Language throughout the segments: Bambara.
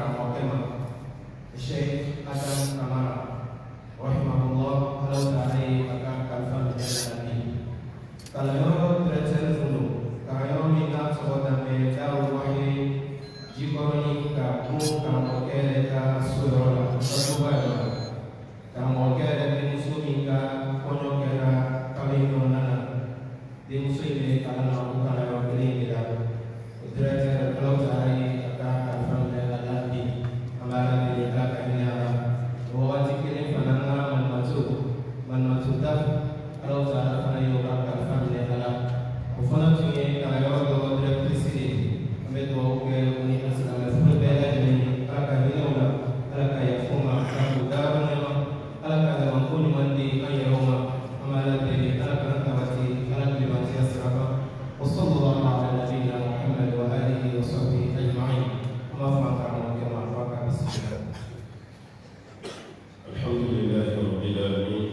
كرامتنا الشيخ آدم كمال رحمه الله لو تعالي akan kalfan jadi kalau terjadi dulu kalau minta sobat dan jauh wahi jika kita kamu kereta suara berubah kamu kereta musuh hingga kono kera kali nona di musuh ini kalau aku kalau beli kita terjadi kalau hari akan kalfan jadi amalan di belakangnya bahwa jika ini pandangan menuju kalau saya pernah yoga kalfan adalah ufana tuye kalau yoga dari presiden ambil dua kali ini asal berbeda dengan agak ini orang agak yang formal kalau dalam agak dalam pun mandi ayah rumah amalan dari agak tawasi agak dibaca seraba wasallallahu ala nabiyina Muhammad wa alihi wa sahbihi ajma'in wa fa'ala kama faqa bismillah. Alhamdulillah rabbil alamin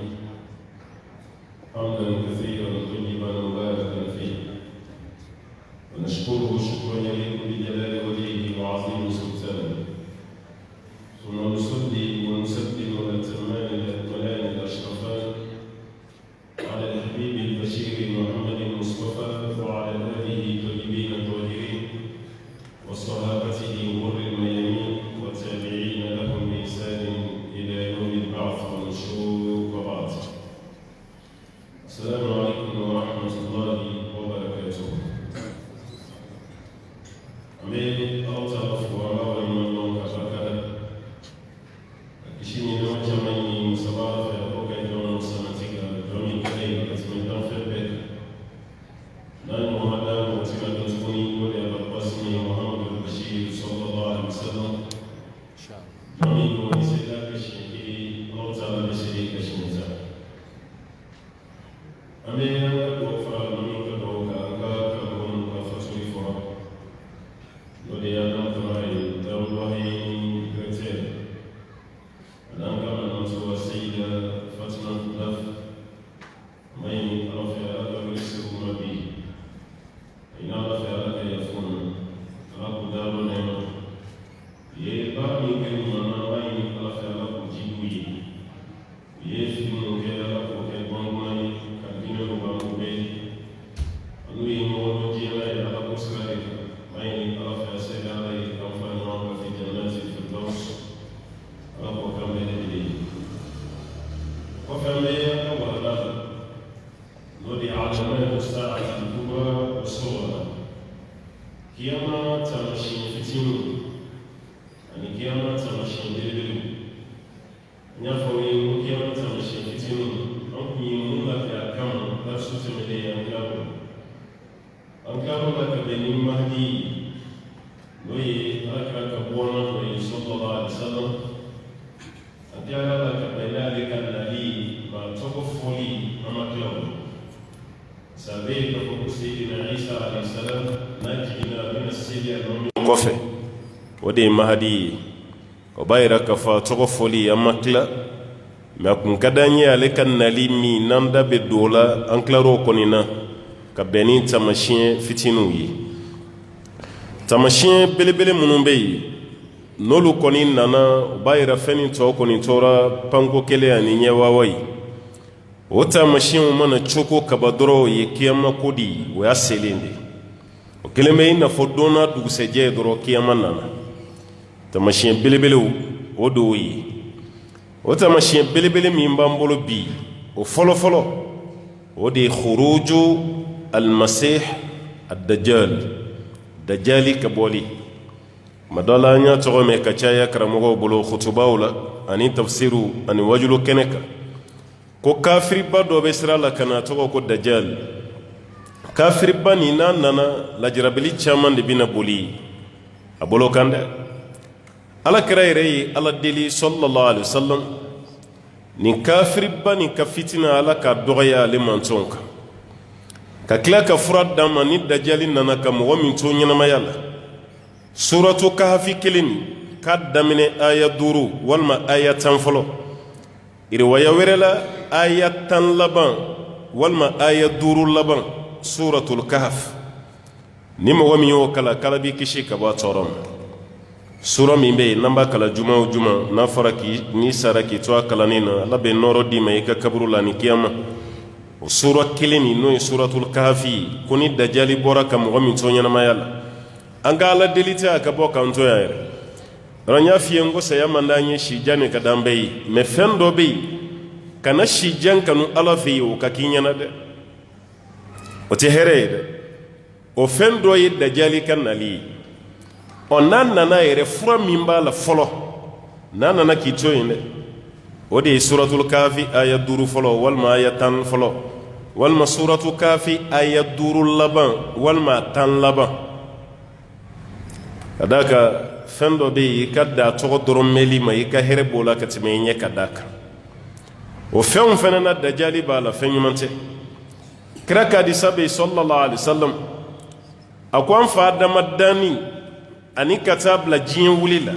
حمدا كثيرا طيبا مباركا فيه ونشكره شكرا يليق بجلال وجهه وعظيم سلطانه ثم نصلي ونسلم الاتمان الاكملان الاشرفان على الحبيب البشير محمد المصطفى وعلى اله الطيبين الطاهرين وصحابته غر الميامين والتابعين لهم باحسان الى يوم البعث والنشور وبعد. السلام عليكم ورحمة الله وبركاته. Amin. Allah Taala wa baraka. Kishini na jamani msabaha ya boga ndio msamatika ndio kile katika mfebe. Na Muhammad katika dini wale abasmi Muhammad Bashir sallallahu alaihi wasallam. Amin wa sallallahu kishini Allah Taala bashiri kishini. Amin. Wafa naminka doga anga kabun kafasuri fora. Dode yana kamari dawlahi gatel. Ananga manso wasida fatna daf. Mayin afi ala wisi umabi. Ina afi ala yafun. Aku dalu nema. Ye ba mi ke mana mayin afi ala kujibuyi. Ye fi mo ke ala ko ke bangmai kofe wode mahadi ko bayra ka fa togo foli amakla ma kun kadanye ale kan nalimi nanda be dola anklaro konina ka benin tamashien fitinu yi tamashien belebele munumbe nolu konin nana bayra feni to konin tora pango kele ani nyawawai o tamashien mana choko kabadoro ye kiyama kodi wa selende o keleme ina fodona duguseje doro kiyama nana tamashien belebele o do yi o tamashien belebele min bambolo bi o folo folo o de khuruju al-masih ad-dajjal dajjali kaboli madala nya to me kachaya karamogo bolo khutubawla ani tafsiru ani wajulu keneka ko kafiri ba do be sira la kana to ko dajjal kafiri ba ni nana la jarabili chaman de bina boli abolo kande ala kiraire ala deli sallallahu alaihi wasallam ni kafiri ba ni kafitina ala ka doya le mantonka ka kila ka furad dama ni dajjali nana ka mo min to nyina mayala suratu kahfi kilin kaddamine aya duru walma aya tanfolo irwaya werela aya tan laban walma aya duru laban suratul kahf nima wami yo kala kala bi kishi ka ba torom sura min be namba kala juma o juma na faraki ni saraki to kalanina la be noro di mai ka kaburu la ni kiyama o sura kilini no suratul kahfi kuni dajali bora kam o min tonya na mayala anga la delita ka bo kan to yaire ranya fiye ngo saya mandanye shi jane ka dambe me fendo be kana shi jan kanu ala fi o ka kinyana de o te herede o fendo yi dajali kan nali o nan nana yere fura min b'a la fɔlɔ n'a nana k'i to yen dɛ o de ye suratul kafi aya 5 fɔlɔ walima aya 10 fɔlɔ walima suratul kafi aya 5 laban walima 10 laban ka d'a kan fɛn dɔ bɛ yen i ka da tɔgɔ dɔrɔn mɛnli ma i ka hɛrɛ b'o la ka tɛmɛ i ɲɛ ka d'a kan o fɛnw fɛnɛ na dajali b'a la fɛn ɲuman tɛ kira ka hadisa bɛ yen sallallahu alaihi wasallam a ko an fa adamadani ani ka taa bila diɲɛ wuli la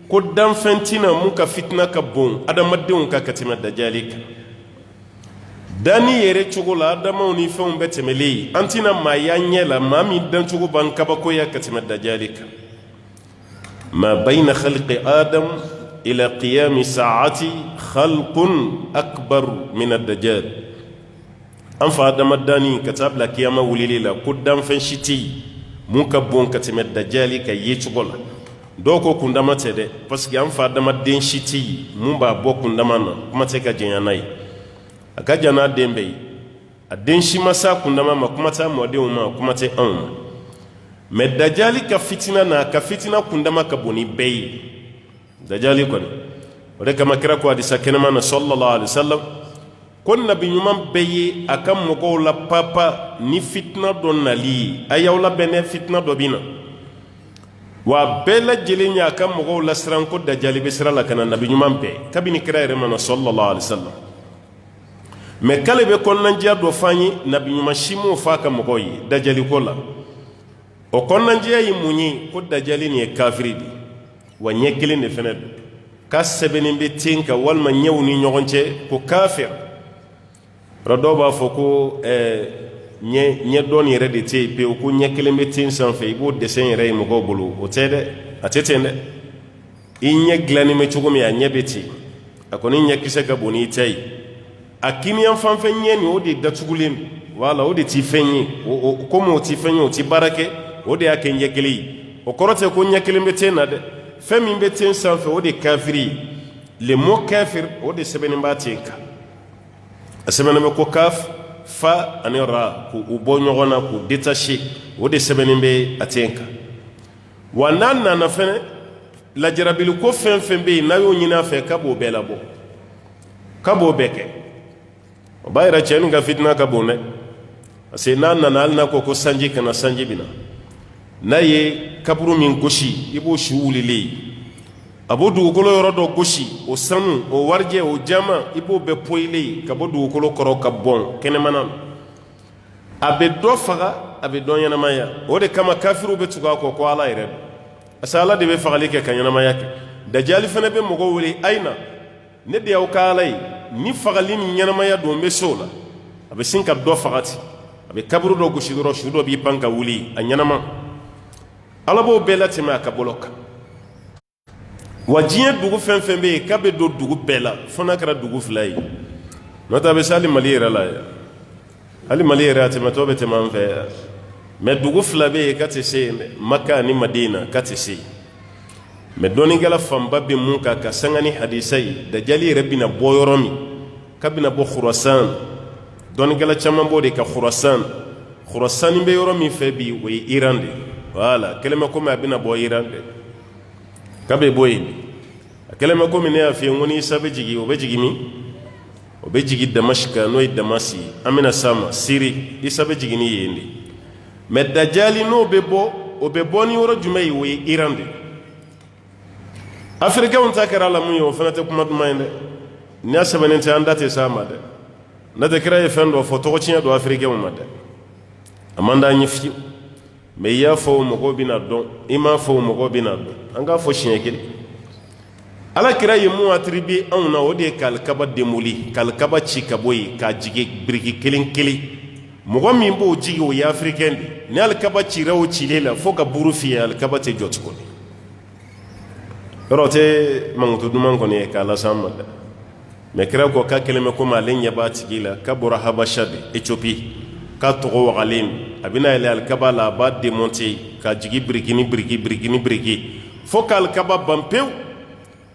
ko danfɛn tina mun ka fitina ka bon adamadenw ka tɛmɛ dajali kan danni yɛrɛ cogo la adamaw ni fɛnw bɛ tɛmɛlen ye an tina maaya ɲɛ la maa min dancogo b'an kabakoya ka tɛmɛ dajali kan ma bayna khalqi adam ila qiyami saati khalqun akbar min ad-dajjal an fa adamadani ka taa bila kiyama wulili la ko danfɛn si tɛ yen mun ka bon ka tɛmɛ dajali ka ye cogo la dɔw ko kundama tɛ dɛ parce que an fa adamaden si tɛ yen mun b'a bɔ kundama na kuma tɛ ka jɛnya n'a ye a ka jan n'a den bɛɛ ye a den si ma s'a kundama ma kuma tɛ a mɔdenw ma kuma tɛ anw ma mais dajali ka fitina n'a ka fitina kundama ka bon ni bɛɛ ye dajali kɔni o de kama kira ko hadisa kɛnɛma na sallallahu alaihi wasallam ko nabi ɲuman bɛɛ ye a ka mɔgɔw la papa ni fitina dɔ nali ye a y'aw labɛn ne fitina dɔ bɛ na wa bɛɛ lajɛlen ye a ka mɔgɔw la siran ko dajali bɛ sira la ka na nabi ɲuman bɛɛ kabini kira yɛrɛ ma na sallallahu alaihi wasallam mais k'ale bɛ kɔnɔnandiya dɔ f'an ye nabi ɲuman si m'o f'a ka mɔgɔw ye dajali ko la o kɔnɔnandiya ye mun ye ko dajali nin ye kafiri de wa ɲɛ kelen de fɛnɛ don k'a sɛbɛnnen bɛ ten kan walima ɲɛw ni ɲɔgɔn cɛ ko kafir dɔw b'a fɔ ko ɲɛ dɔɔni yɛrɛ de tɛ yen pewu ko ɲɛ kelen bɛ ten sanfɛ i b'o dessin yɛrɛ ye mɔgɔw bolo o tɛ dɛ a tɛ ten dɛ i ɲɛ dilannen bɛ cogo min a ɲɛ bɛ ten a kɔni ɲɛ kisɛ ka bon n'i ta ye a kiniyan fanfɛ ɲɛ nin o de datugulen don wala o de t'i fɛn ye komi o t'i fɛn ye o t'i baara kɛ o de y'a kɛ ɲɛ kelen ye o kɔrɔ tɛ ko ɲɛ kelen bɛ ten na dɛ fɛn min bɛ ten sanfɛ o de kafiri ye le mot kafir o de sɛbɛnnen b'a ten kan a sɛbɛnnen bɛ ko kaf fa ani ra k'u bɔ ɲɔgɔn na k'u détaché o de sɛbɛnnen bɛ a ten kan wa n'a nana fɛnɛ lajarabili ko fɛn fɛn bɛ yen n'a y'o ɲini a fɛ k'a b'o bɛɛ labɔ k'a b'o bɛɛ kɛ o b'a yira cɛ nin ka fitina ka bon dɛ parce que n'a nana hali n'a ko sanji kana sanji bɛ na n'a ye kaburu min gosi i b'o su wulilen ye a b'o dugukolo yɔrɔ dɔ gosi o sanu o warijɛ o jama i b'o bɛɛ poyilen ka bɔ dugukolo kɔrɔ ka bɔn kɛnɛmana a bɛ dɔ faga a bɛ dɔ ɲɛnamaya o de kama kafiru bɛ tugu a kɔ ko ala yɛrɛ don parce que ala de bɛ fagali kɛ ka ɲɛnamaya kɛ dajali fana bɛ mɔgɔw wele ayi na ne de y'aw ka ala ye ni fagali ni ɲɛnamaya don n bɛ se o la a bɛ sin ka dɔ faga ten a bɛ kaburu dɔ gosi dɔrɔn su dɔ b'i pan ka wuli a ɲɛnama ala b'o bɛɛ latɛmɛ a ka bɔlɔ kan wa diɲɛ dugu fɛn fɛn bɛ yen k'a bɛ don dugu bɛɛ la fo n'a kɛra dugu fila ye n'o tɛ a bɛ se hali mali yɛrɛ la yan hali mali yɛrɛ a tɛmɛtɔ bɛ tɛmɛ an fɛ yan mɛ dugu fila bɛ yen k'a tɛ se yen dɛ maka ani madina k'a tɛ se yen mɛ dɔnnikɛla fanba bɛ mun kan ka sanga ni hadisa ye dajali yɛrɛ bɛna bɔ yɔrɔ min k'a bɛna bɔ khurasan dɔnnikɛla caman b'o de ka khurasan bɛ yɔrɔ min fɛ bi o ye iran de voilà kɛlɛ bɛ komi a bɛna bɔ iran de k'a bɛ bɔ yen a kɛlɛ bɛ komi ne y'a f'i ye n ko ni isa bɛ jigin o bɛ jigin min o bɛ jigin damasika n'o ye damasi ye an bɛna s'a ma siri isa bɛ jigin ni yen de mɛ dajali n'o bɛ bɔ o bɛ bɔ ni yɔrɔ jumɛn ye o ye iran de afirikɛnw ta kɛra la mun ye o fana tɛ kuma duman ye dɛ ni a sɛbɛnnen tɛ an da tɛ s'a ma dɛ n'o tɛ kira ye fɛn dɔ fɔ tɔgɔ tiɲɛ don afirikɛnw ma dɛ a man d'an ye fiyewu mɛ i y'a fɔ o mɔgɔw bɛna dɔn i m'a fɔ o mɔgɔw bɛna dɔn an k'a fɔ siɲɛ kelen ala kira ye mun attribué anw na o de ye ka alikaba démoli ka alikaba ci ka bɔ yen k'a jigin biriki kelen kelen mɔgɔ min b'o jigi o ye afirikɛn de ni alikaba cira o cilen la fo ka buru fiyɛ alikaba tɛ jɔ tuguni rote mangutu duman ko ne kala samada me kira ko ka keleme ko malen ya batigila kabura habashad Ethiopie ka to walim abina ile al kabala ba démonter ka jigi brigini fokal kaba bampew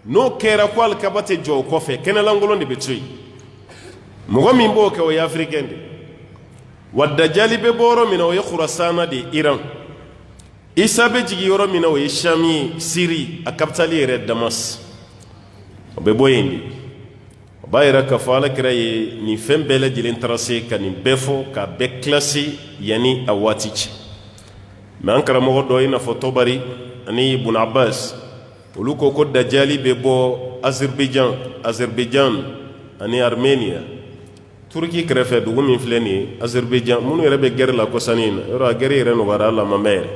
no kera ko al kabate jo ko fe kenelangolo de betui mugo mimbo ke o africain de wadda jalibe boro mina o khurasana de Iran isa be jigi yoro mina o shami Syrie a capitale yere Damas o be boyindi o bayira ka fala kraye ni fembele jilen tracé kan befo ka be classé yani awatici man karamo do ina photo bari ani Ibn Abbas uluko ko dajali be bo Azerbaijan ani Armenia Turki krefe dugu min fleni Azerbaijan munu yere be guerre la ko sanina yoro guerre yere no wara la mamere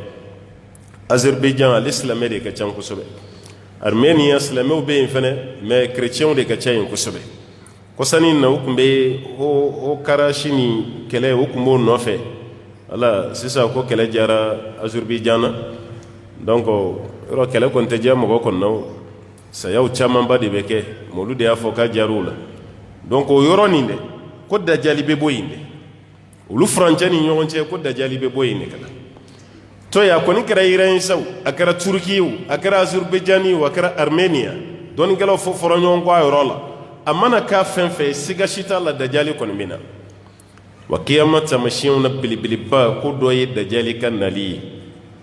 Azerbaijan l'islam de ka can kusobe Armenia islameu be infene mais chrétien de ka can kusobe ko sanin na ukumbe o karashini kele ukumbo nofe ala sisa ko kele jara Azerbaijan donc ro kele kon te jamo ko no sayaw chaman ba de beke molude afoka jarula donc o yoro ni de ko dajali be boyinde ulu franchani nyonche ko dajali be boyinde kala to ya koni kara Iran saw akara Turkiyu akara Azerbaijaniyu akara Armenia don gelo fo foronyon ko ayrola amana ka fenfe siga shita la dajali kon mina wa qiyamata mashiun bilibili ba ko doye dajali kan nali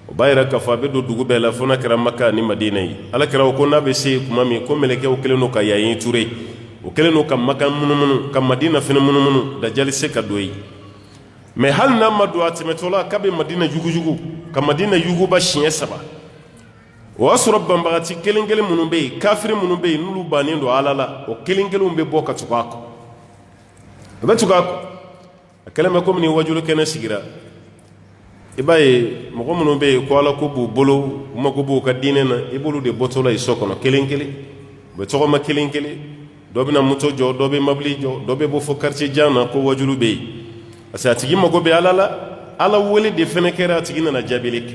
o bayra ka fa be do dugu be la fona kara Makka ni Madina yi ala kara ko na be se kuma mi ko meleke o keleno ka yayin ture o keleno ka Makka munumunu ka Madina fina munumunu dajali se ka doyi mais hal na madwa timetola kabe Madina jugu ka Madina yugu ba shiye saba wa surabban bagati kelengele munumbe kafiri munumbe nulu banindo alala o kelengele umbe boka tukako be tukako akalama ko ni wajulu kena sigira ibaye mo munumbe ko ala ko bu bolo mo ko bu ka dinena ibulu de botola isokono kelengele be to ma kelengele dobina muto jo dobe mabli jo dobe bo fo quartier jana ko wajulu be asa tigi mo go be alala ala wele de fene kera tigina na jabilik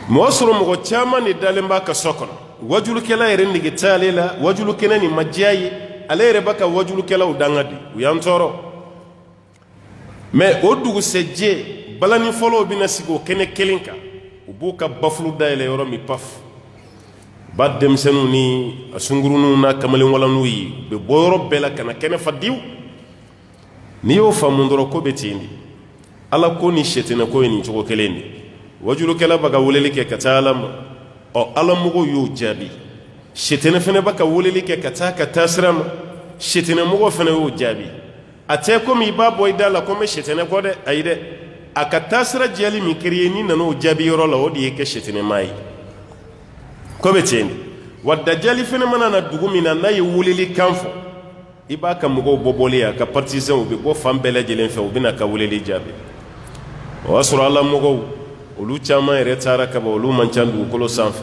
mo soro mo chama ni dalemba ka sokono wajulu kela yere ndigi talela wajulu kena ni majayi alere baka wajulu kela udangadi uyantoro mais odugu seje balani folo bina sigo kene kelinka ubuka baflu dayle yoro mi paf baddem senu ni asungurunu na kamalin wala nuyi be boyoro bela kana kene fadiw ni yo famundoro ko betindi ala ko ni shetena ko ni jogo kelendi wajulu kala baga wuleli ke katalam o ala mugo yo jabi shetena fene baka wuleli ke kataka tasram shetena mugo fene yo jabi ate ko mi babo idala ko me shetena ko de ayde akatasra jali mi kriye ni nano jabi yoro la odi ke shetena mai ko betindi wadda jali fene manana dugumina na yi wuleli kanfo ibaka mugo bobolia ka partisan ubi bo fambele jelen fe ubina ka wuleli jabi wasura ala mugo ulu chama retara ka ulu manchandu kolo sanfa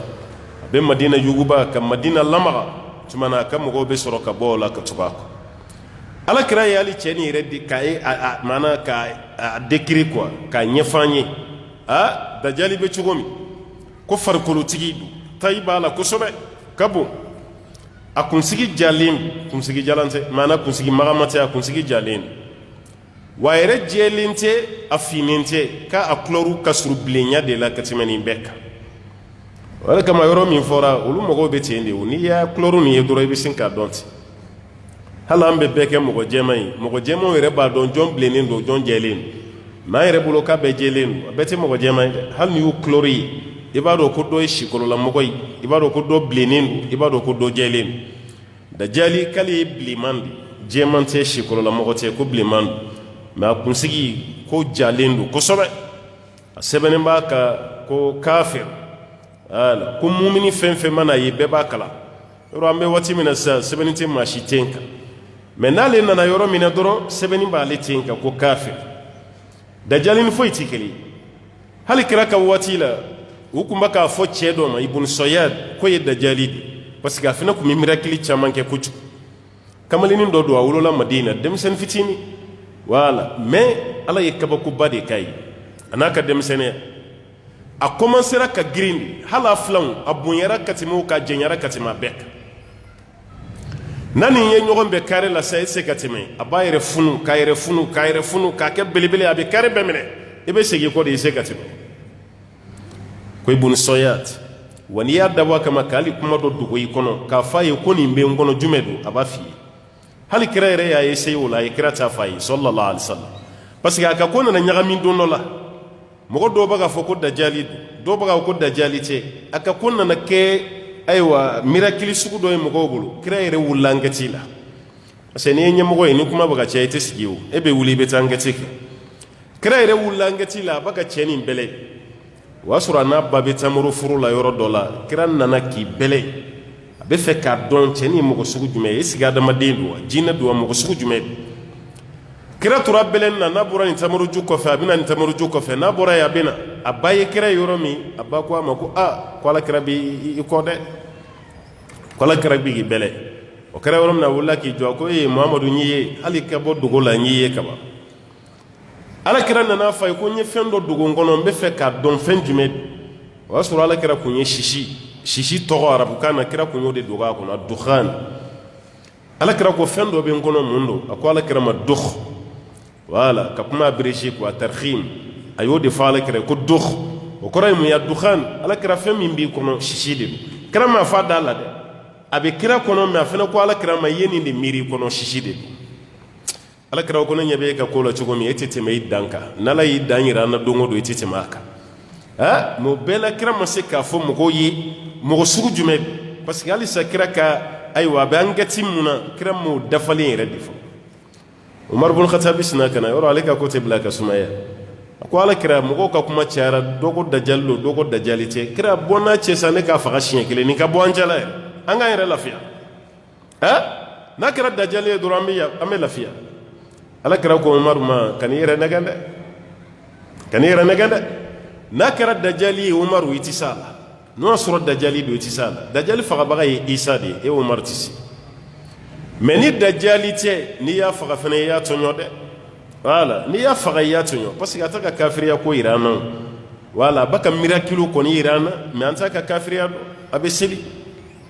be Madina yuguba ka Madina lamaga tumana ka mugo be soro ka bola ka tubako ala kira yali cheni reddi ka mana ka dekiri quoi ka nyefanye dajali be chugomi ko far kolo tigidu tayba la ko sobe kabo akunsigi jalim kunsigi jalante mana kunsigi magamate akunsigi jalin waire jelinte afininte ka akloru kasru blenya de la katimani beka wala kama yoro min fora ulu mogo betende uni ya kloru ni yedoro ibisin ka donti hala ambe beke mogo jema were ba don jon blenin do jon jelin ma yere bulo ka be jelin beti mogo jema hal ni klori ibado ko do shikolo la mogoy ibado ko do blenin ibado ko do jelin da jali kali blimandi jemante shikolo la mogote ko blimand ma kunsigi ko jalendu ko sobe sebene ba ka ko kafir ala ko mu'mini fenfe mana yibe ba kala ro ambe wati mina sa sebene te mashi tenka menale nana yoro mina doro sebene ba le tenka ko kafir da jalin fo itikeli hal kiraka wati la hukumba ka fo chedo ma ibn Soyad ko yedda jalidi parce que afina ko mi miracle chaman ke kuchu kamalini do do awulo la Madina dem sen fitini wala mais ala yakaba ku bade kai anaka dem sene a commencera ka girindi hala flan a bonyara katimo ka jenyara katima bek nani ye ɲɔgɔn bɛ kare la sa se katime a ba yɛrɛ funu ka yɛrɛ funu ka yɛrɛ funu ka kɛ belebele a bɛ kare bɛɛ minɛ i bɛ segin kɔ de i se katime ko ibn soyat wa n'i y'a dabɔ a kama k'ale kuma dɔ dogo i kɔnɔ k'a fɔ a ye ko nin bɛ n kɔnɔ jumɛn don a b'a f'i ye hali kira yɛrɛ y'a essayer o la a ye kira t'a fɔ a ye sallallahu alaihi wasallam parce que a ka ko nana ɲagami don dɔ la mɔgɔ dɔw bɛ k'a fɔ ko dajali don dɔw bɛ k'a fɔ ko dajali tɛ a ka ko nana kɛ ayiwa mirakili sugu dɔ ye mɔgɔw bolo kira yɛrɛ wulila enquête la parce que n'i ye ɲɛmɔgɔ ye ni kuma bɛ ka caya i tɛ sigi o e bɛ wuli i bɛ taa enquête kɛ kira yɛrɛ wulila enquête la a bɛ ka cɛ nin bɛlɛ o y'a sɔrɔ a n'a ba bɛ tamaro furu la yɔrɔ dɔ la kira nana k'i bɛlɛ a bɛ fɛ k'a dɔn cɛ nin ye mɔgɔ sugu jumɛn ye est-ce que adamaden don wa jinɛ don wa mɔgɔ sugu jumɛn don kira tora bɛlɛni na n'a bɔra nin tamaroju kɔfɛ a bɛ na nin tamaroju kɔfɛ n'a bɔra yen a bɛ na a ba ye kira yɔrɔ min a ba ko a ma ko ko ala kira b'i kɔ dɛ ko ala kira b'i k'i bɛlɛ o kɛra yɔrɔ min na a wulila k'i jɔ a ko Muhamadu n y'i ye hali ka bɔ dogo la n y'i ye kaban ala kira nana fɔ a ye ko n ye fɛn dɔ dogo n kɔnɔ n bɛ fɛ k'a dɔn fɛn jumɛn o y'a sɔrɔ ala kira kun ye sisi tɔgɔ arabukan na kira kun y'o de dogo a kɔnɔ dukhan ala kira ko fɛn dɔ bɛ n kɔnɔ mun don a ko ala kira ma dukh wala ka kuma abrégé ko a tarkhim a y'o de fɔ ala kira ko dukh o kɔrɔ ye mun ye dukhan ala kira fɛn min b'i kɔnɔ sisi de don kira m'a fɔ a da la dɛ a bɛ kira kɔnɔ mɛ a fana ko ala kira ma ye nin de miiri kɔnɔ sisi de don ala kira ko ne ɲɛ bɛ e ka ko la cogo min e tɛ tɛmɛ i dan kan n'ala y'i dan yira an na don o don i tɛ tɛmɛ a kan mɛ o bɛɛ la kira ma se k'a fɔ mɔgɔw ye mɔgɔ sugu jumɛn parce que halisa kira ka ayiwa a bɛ enquête mun na kira m'o dafalen yɛrɛ de fɔ Umar ibn Khattab sina kana yɔrɔ ale ka ko tɛ bila ka sumaya a ko ala kira mɔgɔw ka kuma cayara dɔ ko dajali don dɔ ko dajali tɛ kira bɔ n'a cɛ sa ne k'a faga siɲɛ kelen nin ka bɔ an cɛla yɛrɛ an k'an yɛrɛ lafiya n'a kɛra dajali ye dɔrɔn an bɛ lafiya ala kira ko Umaru ma kan'i yɛrɛ nɛgɛn dɛ kan'i yɛrɛ nɛgɛn dɛ n'a kɛra dajali ye Umaru i tɛ s'a la n'o y'a sɔrɔ dajali don i tɛ s'a la dajali fagabaga ye Isa de ye e Umaru tɛ se mais ni dajali tɛ n'i y'a faga fana i y'a tɔɲɔ dɛ voilà n'i y'a faga i y'a tɔɲɔ parce que a tɛ ka kafiriya ko yira an na voilà a bɛ ka miracle kɔni yira an na mais an tɛ ka kafiriya dɔn a bɛ seli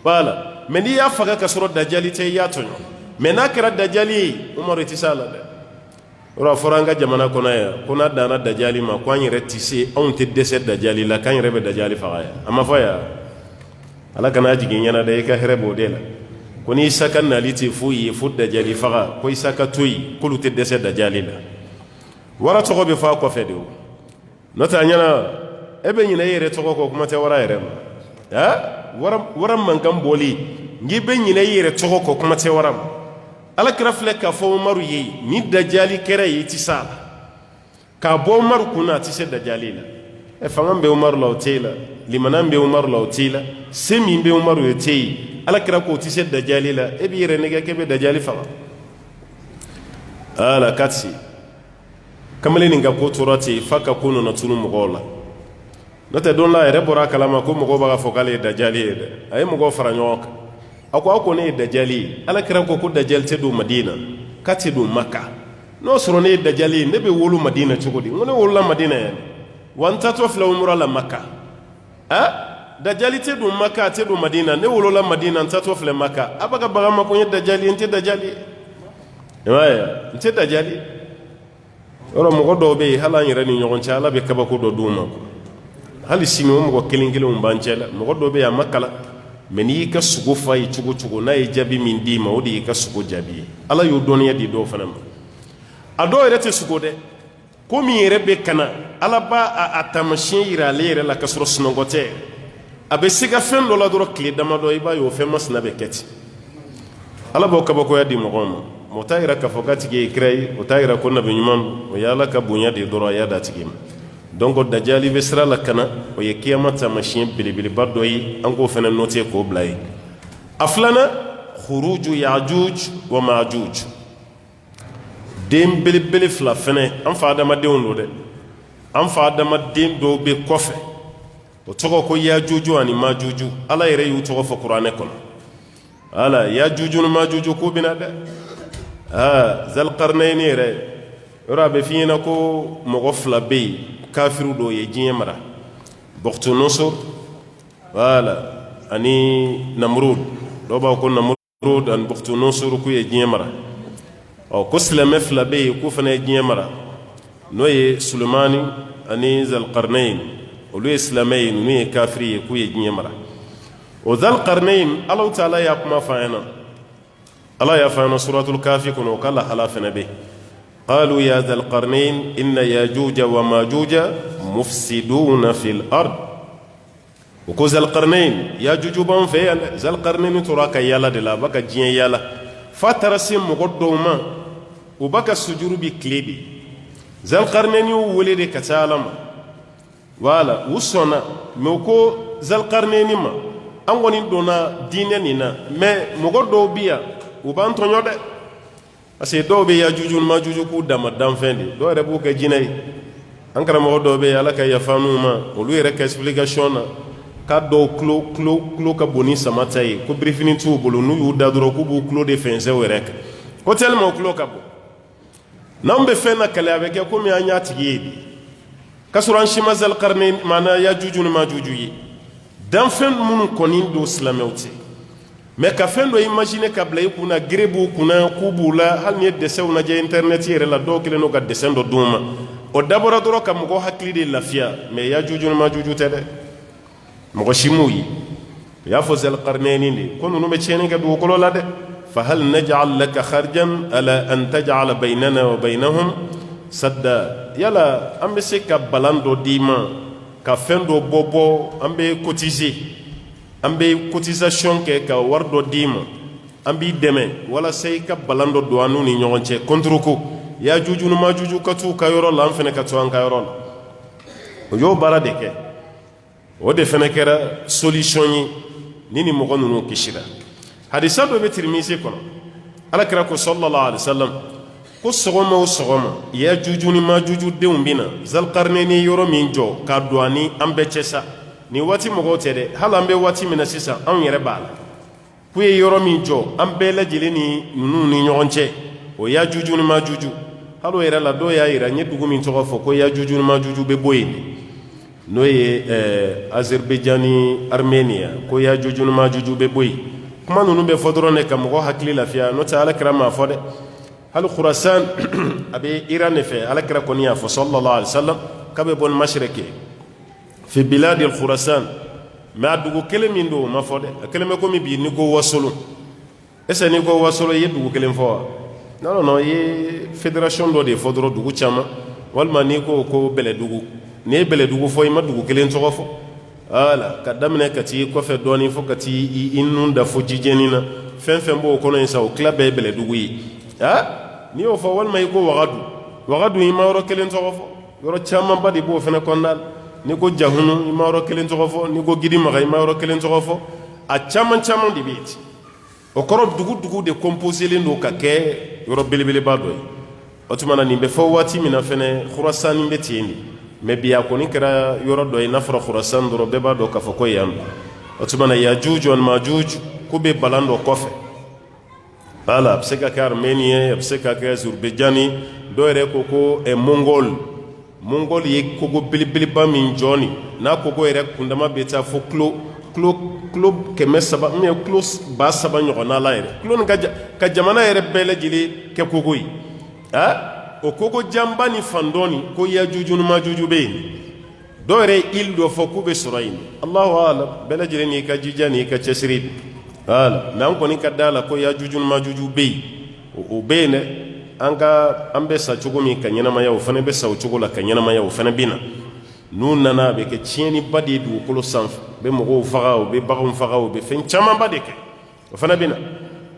voilà mais n'i y'a faga ka sɔrɔ dajali tɛ i y'a tɔɲɔ mais n'a kɛra dajali ye Umaru i tɛ s'a la dɛ o a fɔra an ka jamana kɔnɔ yan ko n'a danna dajali ma ko an yɛrɛ tɛ se anw tɛ dɛsɛ dajali la k'an yɛrɛ bɛ dajali faga yan a ma fɔ yan ala kana jigin ɲɛna dɛ i ka hɛrɛ b'o de la ko ni Isa ka nali tɛ foyi ye fo dajali faga ko Isa ka to yen k'olu tɛ dɛsɛ dajali la wara tɔgɔ bɛ fɔ a kɔfɛ de o n'o tɛ a ɲɛna e bɛ ɲinɛ e yɛrɛ tɔgɔ kɔ kuma tɛ wara yɛrɛ ma wara mankan bɔli n'i bɛ ɲinɛ e yɛrɛ tɔgɔ kɔ kuma tɛ wara ma ala kira filɛ k'a fɔ Umaru ye ni dajali kɛra ye i tɛ s'a la k'a bɔ Umaru kunna a tɛ se dajali la fanga bɛ Umaru la o tɛ la limanan bɛ Umaru la o tɛ la se min bɛ Umaru ye o tɛ yen ala kira ko o tɛ se dajali la e b'i yɛrɛ nɛgɛ k'e bɛ dajali faga ala k'a tɛ se kamalen nin ka ko tora ten f'a ka ko nana tunu mɔgɔw la n'o tɛ don la a yɛrɛ bɔra a kalama ko mɔgɔw b'a fɔ k'ale ye dajali ye dɛ a ye mɔgɔw fara ɲɔgɔn kan a ko aw ko ne ye dajali ye ala kira ko dajali tɛ don Madina k'a tɛ don Maka n'o sɔrɔ ne ye dajali ye ne bɛ wolo Madina cogo di n ko ne wolola Madina yan wa n taatɔ filɛ umura la Maka dajali tɛ don Maka a tɛ don Madina ne wolola Madina n taatɔ filɛ Maka a bɛ ka bagan ma ko n ye dajali ye n tɛ dajali ye i m'a ye n tɛ dajali yɔrɔ mɔgɔ dɔw bɛ yen hali an yɛrɛ ni ɲɔgɔn cɛ ala bɛ kabako dɔ d'u ma hali sini o mɔgɔ kelen kelenw b'an cɛ la mɔgɔ dɔw bɛ yen a ma kalan mais n'i y'i ka sogo fa ye cogo cogo n'a ye jaabi min d'i ma o de y'i ka sogo jaabi ye ala y'o dɔnniya di dɔw fana ma a dɔw yɛrɛ tɛ sogo dɛ ko min yɛrɛ bɛ kana ala b'a a taamasiyɛn yira ale yɛrɛ la ka sɔrɔ sunɔgɔ tɛ a bɛ se ka fɛn dɔ la dɔrɔn tile damadɔ i b'a ye o fɛn masina bɛ kɛ ten ala b'o kabakoya di mɔgɔw ma o t'a yira k'a fɔ k'a tigi ye kira ye o t'a yira ko nabi ɲuman don o ye ala ka bonya de dɔrɔn a y'a d'a tigi ma donc dajali bɛ sira la kana o ye kiyama taamasiyɛn belebeleba dɔ ye an k'o fana noter k'o bila ye a filanan khuruju yajuj wa majuj den belebele fila fɛnɛ an fa adamadenw don dɛ an fa adamaden dɔw bɛ kɔfɛ o tɔgɔ ko yajuju ani majuju ala yɛrɛ y'u tɔgɔ fɔ kuranɛ kɔnɔ ala yajuju ni majuju ko bɛna dɛ Zalqarnaini yɛrɛ yɔrɔ a bɛ f'i ɲɛna ko mɔgɔ fila bɛ yen kafiru dɔw ye diɲɛ mara Bukhtunusur wala ani Namrud do ba ko Namrud an Bukhtunusur ku ye diemara o ko silame fila be ku fana diemara no ye Sulmani ani Zalqarnain olu islamay no ye kafiri ku ye diemara o Zalqarnain Allah ta'ala ya kuma fa'ana Allah ya fa'ana suratul kafi kuno kala halafana be قالوا يا ذا القرنين إن ياجوج وماجوج مفسدون في الأرض وكو ذا القرنين ياجوج بان في ذا القرنين تراك يالا دلا بك جين يالا فترسم مقدوما وبك السجور بكليبي ذا القرنين ولد كتالما ولا وصنا موكو ذا القرنين ما أنغني دونا ديننا ما مقدو بيا وبان تنيود ase do be ya juju ma juju ku dama dam fendi do re bu ka jinay ankara mo do be ala ka ya fanu ma o lu re ka explication na ka do klo ka boni samatay ko briefing tu bolo nu yu da dro ku bu klo de fense we rek ko tellement klo ka bo nambe fena kala avec ko mi anya tigi kasuran shimazal qarnain mana ya juju ma juju yi dam fen mun konin do islamewti mais ka fendo imaginer ka blay kuna grebu kuna kubula hal ni dessin na je internet yere la do kile no ga dessin do duma o dabora doro kam ko hakli de lafia mais ya juju ma juju tede mo shimuyi ya fazal qarnaini ni kono no me chene ga do ko la de fa hal naj'al laka kharjan ala an taj'al baynana wa baynahum sadda yala ambe se ka balando dima ka fendo bobo ambe cotiser ambe cotisation ke ka wardo dima ambi deme wala sey ka balando do anu ni ñonche contre ko ya juju no ma juju katu ka yoro la fene katu an ka yoro o yo bara de ke o de fene kera solution ni ni mo gonu no kishira hadisa do be tirmisi kono ala kira ko sallallahu alaihi wasallam ko sogoma ya juju ni ma juju de umbina Zalqarnaini yoro min jo ka do ani ambe chesa ni wati mogo tede halambe wati mina sisa an yere bala kuye yoro mi jo an bela jile ni nunu ni nyonche o ya juju ni ma juju halo yere la do ya ira nye dugu min togo fo ko ya juju ni ma juju be boyini no ye Azerbaijani Armenia ko ya juju ni ma juju be boyi kuma nunu be fodoro ne kam go hakli la fiya no ta ala krama fode hal Khurasan abe Iran fe ala kra koniya fo sallallahu alaihi wasallam kabe bon mashriki في بلاد الخراسان ما دوغو كلمين دو ما فودي كلمه كومي بي نيغو واسولو اسا نيغو واسولو يدوغو كلم فوا non non ye fédération do de fodoro dugu chama walma ni ko bele dugu ne bele dugu fo ma dugu kelen to fo ala kadamne kati ko fe doni fo kati inunda fo jijenina fen bo ko no sa o club bele dugu yi ha ni o fo walma ko wagadu ma ro kelen to fo yoro chama badi bo fena konnal ni ko jahunu ima ro kelen to fo ni ko gidi maga ima ro kelen to fo a chaman di biti o koro dugu de composer le no ka ke yoro belebele ba do o tumana ni be fo wati mina fene Khurasan ni betini me biya ko ni kera yoro do ina fro Khurasan do be ba do ka fo ko yam o tumana ya juju on majuj ko be balando kofe ala pseka ka Armenia pseka ka Azerbaijani do re ko e Mongol ye kogo bilibili ba min joni na kogo ere kundama beta fo klo keme saba me klo ba saba nyona la ere klo ka jamana ere bele jili ke kogo yi ha o kogo jamba ni fandoni ko ya juju ma juju be do ere il do fo kube surayin Allahu alam bele jili ni ka jijani ka chesrid ala nan ko ni ka dala ko ya juju ma juju be o be ne anga ambe sa chugo mi kanyana maya o fane be sa o chugo la kanyana maya o fane bina nun nana be ke tieni badi du ko lo sanf be mo go faga o be bagum faga o be fen chama badi ke o fane bina